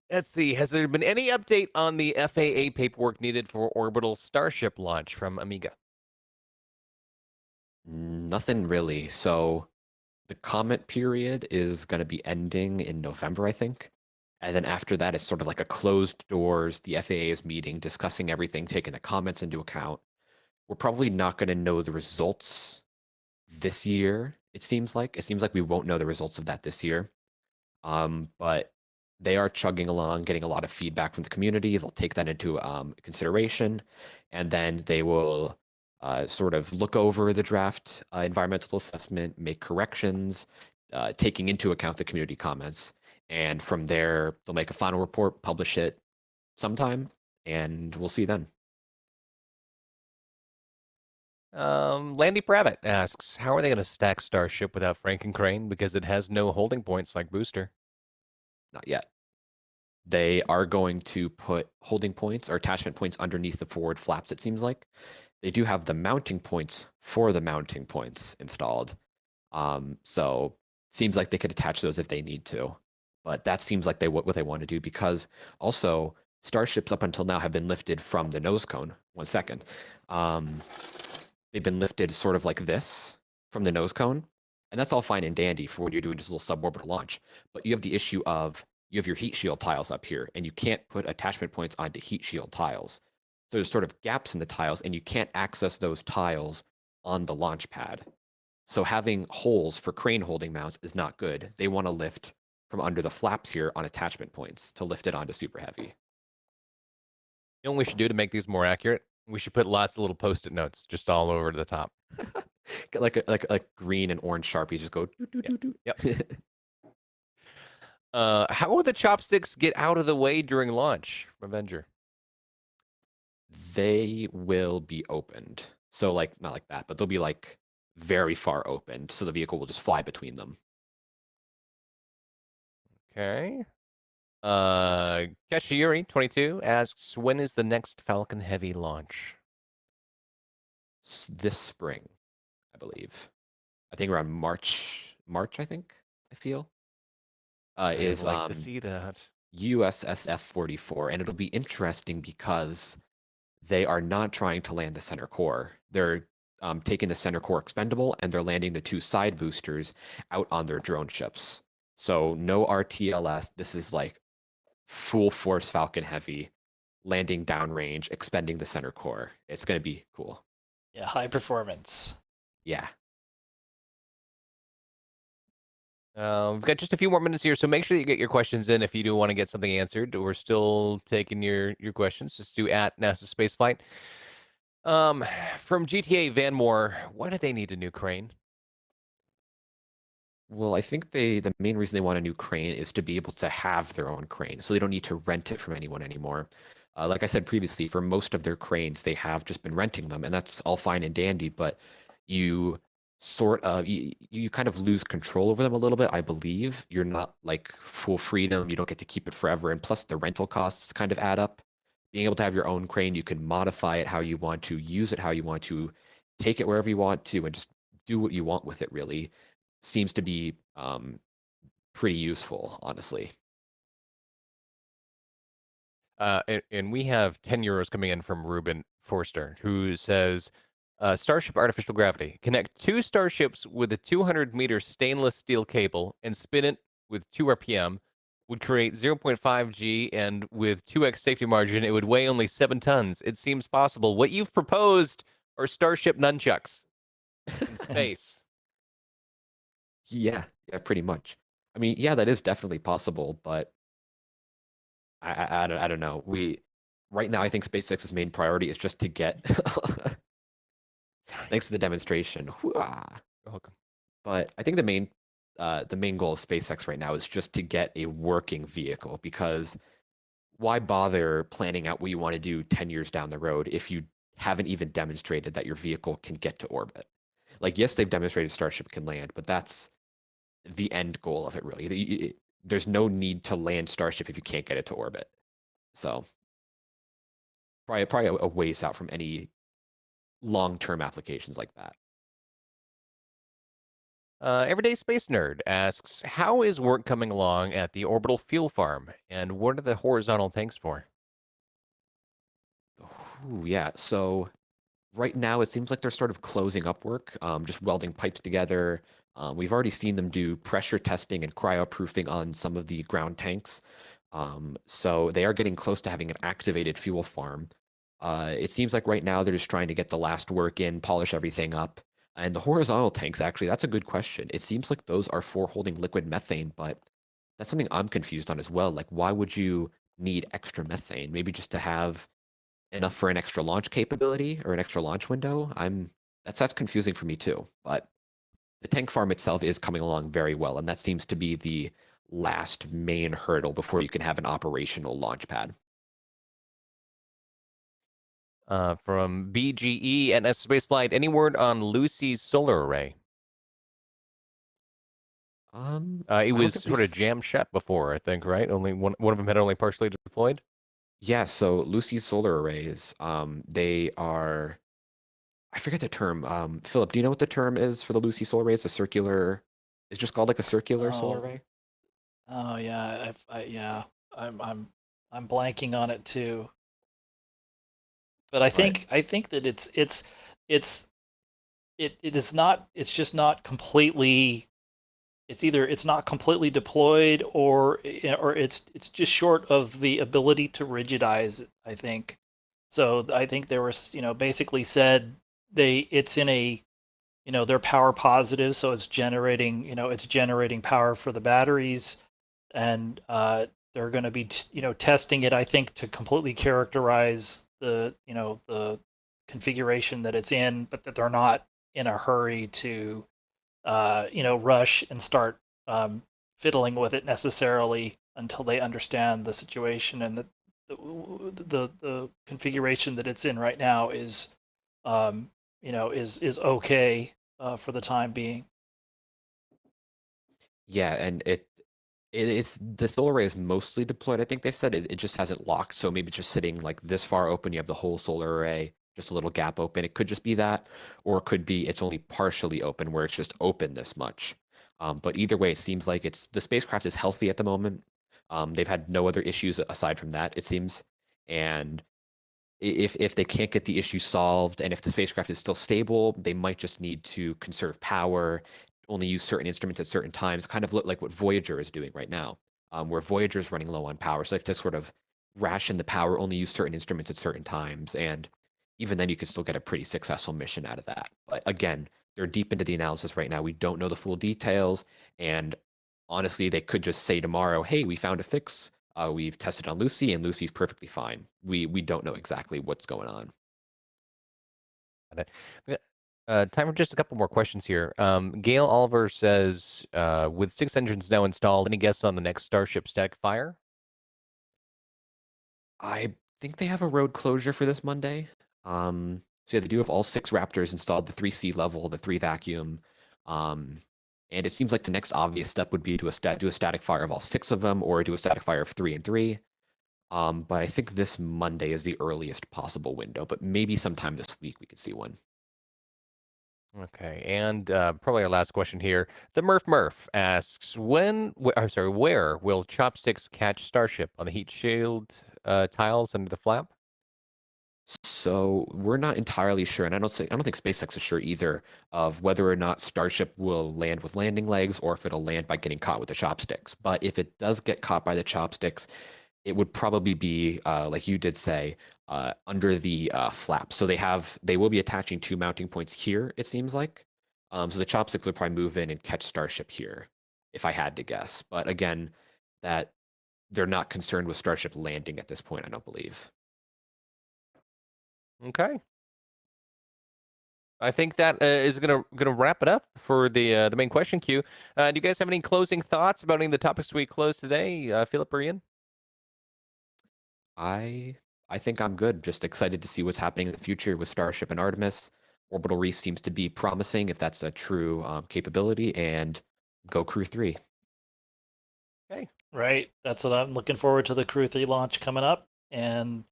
Let's see. Has there been any update on the FAA paperwork needed for orbital Starship launch from Amiga? Nothing really. So the comment period is going to be ending in November, I think. And then after that is sort of like a closed doors. The FAA is meeting, discussing everything, taking the comments into account. We're probably not going to know the results this year, it seems like. It seems like we won't know the results of that this year. But they are chugging along, getting a lot of feedback from the community. They'll take that into consideration, and then they will sort of look over the draft environmental assessment, make corrections, taking into account the community comments. And from there, they'll make a final report, publish it sometime, and we'll see then. Landy Pravitt asks, how are they going to stack Starship without Frank and Crane because it has no holding points like Booster? Not yet. They are going to put holding points or attachment points underneath the forward flaps, it seems like. They do have the mounting points for the mounting points installed. So it seems like they could attach those if they need to. But that seems like what they want to do, because also Starships up until now have been lifted from the nose cone. 1 second. They've been lifted sort of like this from the nose cone. And that's all fine and dandy for when you're doing just a little suborbital launch. But you have the issue of you have your heat shield tiles up here, and you can't put attachment points onto heat shield tiles. So there's sort of gaps in the tiles, and you can't access those tiles on the launch pad. So having holes for crane holding mounts is not good. They want to lift from under the flaps here on attachment points to lift it onto Super Heavy. You know what we should do to make these more accurate? We should put lots of little post-it notes just all over the top. Get like green and orange Sharpies, just go doo, doo, doo, doo. Yep. How will the chopsticks get out of the way during launch, Avenger? They will be opened. So like not like that, but they'll be like very far opened, so the vehicle will just fly between them. Okay. Kashiyuri22 asks, when is the next Falcon Heavy launch? This spring, I believe. I think around March, I think, I feel. Is I'd like to see that. USSF 44, and it'll be interesting because they are not trying to land the center core. They're taking the center core expendable, and they're landing the 2 side boosters out on their drone ships. So no RTLS. This is like full force Falcon Heavy, landing downrange, expending the center core. It's going to be cool. Yeah, high performance. Yeah. We've got just a few more minutes here, so make sure that you get your questions in if you do want to get something answered. We're still taking your questions. Just do at NASASpaceflight. From GTA Vanmore, why do they need a new crane? Well, I think the main reason they want a new crane is to be able to have their own crane, so they don't need to rent it from anyone anymore. Like I said previously, for most of their cranes, they have just been renting them, and that's all fine and dandy, but you you kind of lose control over them a little bit, I believe. You're not like full freedom, you don't get to keep it forever, and plus the rental costs kind of add up. Being able to have your own crane, you can modify it how you want to, use it how you want to, take it wherever you want to, and just do what you want with it, really seems to be pretty useful, honestly. And we have 10 euros coming in from Ruben Forster, who says, Starship Artificial Gravity. Connect 2 starships with a 200-meter stainless steel cable and spin it with 2 RPM. Would create 0.5 G, and with 2x safety margin, it would weigh only 7 tons. It seems possible. What you've proposed are Starship nunchucks in space. Yeah, pretty much. I mean, yeah, that is definitely possible, but I don't know. Right now, I think SpaceX's main priority is just to get thanks to the demonstration. Hoo-ah. Welcome. But I think the main goal of SpaceX right now is just to get a working vehicle, because why bother planning out what you want to do 10 years down the road if you haven't even demonstrated that your vehicle can get to orbit? Like, yes, they've demonstrated Starship can land, but that's the end goal of it, really. There's no need to land Starship if you can't get it to orbit. So probably a ways out from any long-term applications like that. Everyday Space Nerd asks, how is work coming along at the orbital fuel farm, and what are the horizontal tanks for? Ooh, yeah, so right now it seems like they're sort of closing up work, just welding pipes together. We've already seen them do pressure testing and cryoproofing on some of the ground tanks. So they are getting close to having an activated fuel farm. It seems like right now they're just trying to get the last work in, polish everything up. And the horizontal tanks, actually, that's a good question. It seems like those are for holding liquid methane, but that's something I'm confused on as well. Like, why would you need extra methane? Maybe just to have enough for an extra launch capability or an extra launch window? That's confusing for me too. But the tank farm itself is coming along very well, and that seems to be the last main hurdle before you can have an operational launch pad. From BGE and Spaceflight, any word on Lucy's solar array? It was sort of jammed shut before, I think, right? Only one of them had only partially deployed. Yeah, so Lucy's solar arrays, they are, I forget the term. Philip, do you know what the term is for the Lucy solar array? It's just called like a circular solar array? Oh yeah, yeah, I'm blanking on it too. But I think that it is not, it's just not completely, it's either it's not completely deployed or it's just short of the ability to rigidize it, I think. So I think there was, basically said it's in a, they're power positive, so it's generating, it's generating power for the batteries, and they're going to be, testing it, I think, to completely characterize the, the configuration that it's in, but that they're not in a hurry to, rush and start fiddling with it necessarily until they understand the situation, and the configuration that it's in right now is, is okay for the time being. Yeah, and it's the solar array is mostly deployed. I think they said it just hasn't locked, so maybe just sitting like this far open, you have the whole solar array, just a little gap open. It could just be that, or it could be it's only partially open where it's just open this much. But either way, it seems like the spacecraft is healthy at the moment. They've had no other issues aside from that, it seems. And if they can't get the issue solved, and if the spacecraft is still stable, they might just need to conserve power, only use certain instruments at certain times, kind of look like what Voyager is doing right now, where Voyager is running low on power. So they have to sort of ration the power, only use certain instruments at certain times. And even then, you could still get a pretty successful mission out of that. But again, they're deep into the analysis right now. We don't know the full details. And honestly, they could just say tomorrow, hey, we found a fix. We've tested on Lucy, and Lucy's perfectly fine. We don't know exactly what's going on. Got it. Time for just a couple more questions here. Gail Oliver says, with 6 engines now installed, any guess on the next Starship static fire? I think they have a road closure for this Monday. So yeah, they do have all 6 Raptors installed, the 3 sea level, the 3 vacuum. And it seems like the next obvious step would be to do a static fire of all 6 of them, or do a static fire of 3 and 3. But I think this Monday is the earliest possible window, but maybe sometime this week we could see one. Okay, and probably our last question here. The Murph asks, where will Chopsticks catch Starship? On the heat shield tiles under the flap? So we're not entirely sure, and I don't think SpaceX is sure either of whether or not Starship will land with landing legs or if it'll land by getting caught with the chopsticks. But if it does get caught by the chopsticks, it would probably be, like you did say, under the flap. So they will be attaching 2 mounting points here, it seems like. So the chopsticks would probably move in and catch Starship here, if I had to guess. But again, that they're not concerned with Starship landing at this point, I don't believe. Okay. I think that is gonna wrap it up for the main question queue. Do you guys have any closing thoughts about any of the topics we closed today, Philip or Ian? I think I'm good. Just excited to see what's happening in the future with Starship and Artemis. Orbital Reef seems to be promising if that's a true capability, and go Crew-3. Okay. Right. That's what I'm looking forward to, the Crew-3 launch coming up. And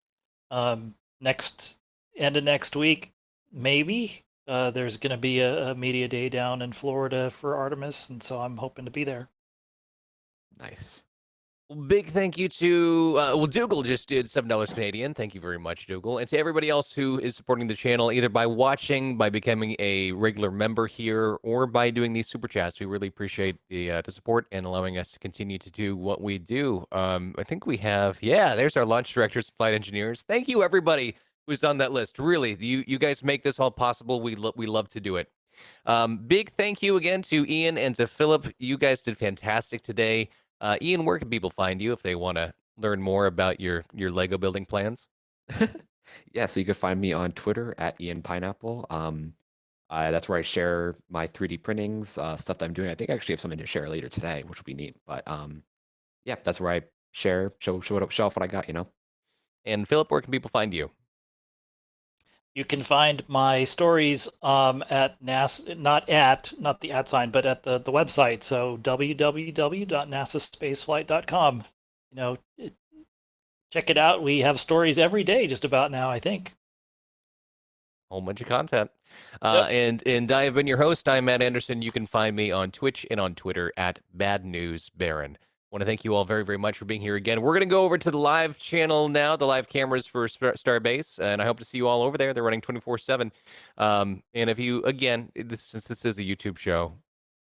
end of next week, maybe, there's going to be a media day down in Florida for Artemis, and so I'm hoping to be there. Nice. Well, big thank you to, Dougal just did $7 Canadian. Thank you very much, Dougal. And to everybody else who is supporting the channel, either by watching, by becoming a regular member here, or by doing these super chats. We really appreciate the support and allowing us to continue to do what we do. I think we have, there's our launch directors, flight engineers. Thank you, everybody who's on that list. Really, you guys make this all possible. We love to do it. Big thank you again to Ian and to Philip. You guys did fantastic today. Ian, where can people find you if they want to learn more about your Lego building plans? Yeah, so you can find me on Twitter at Ian Pineapple. That's where I share my 3D printings, stuff that I'm doing. I think I actually have something to share later today, which will be neat. But yeah, that's where I show off what I got, And Philip, where can people find you? You can find my stories at NASA, not the @ sign, but at the website. So www.nasaspaceflight.com. Check it out. We have stories every day, just about now, I think. Whole bunch of content. Yep. And I have been your host. I'm Matt Anderson. You can find me on Twitch and on Twitter at Bad News Baron. I want to thank you all very, very much for being here again. We're going to go over to the live channel now, the live cameras for Starbase, and I hope to see you all over there. They're running 24/7. And if you, again, since this is a YouTube show,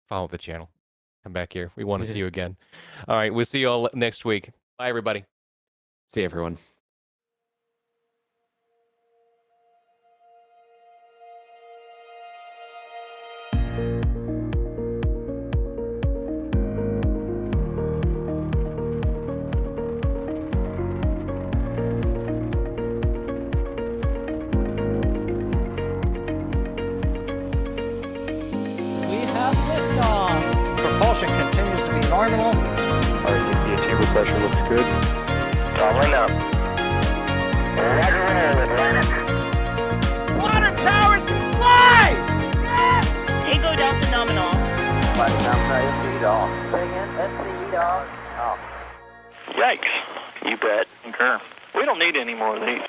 follow the channel. Come back here. We want to see you again. All right, we'll see you all next week. Bye, everybody. See everyone. Propulsion continues to be nominal. Chamber pressure looks good. Following up. Roger, roll, Atlantic. Water towers, fly! Yes! Tango Delta nominal. Flight number SE off. Bring in SE off. Yikes. You bet. Concur. We don't need any more of these.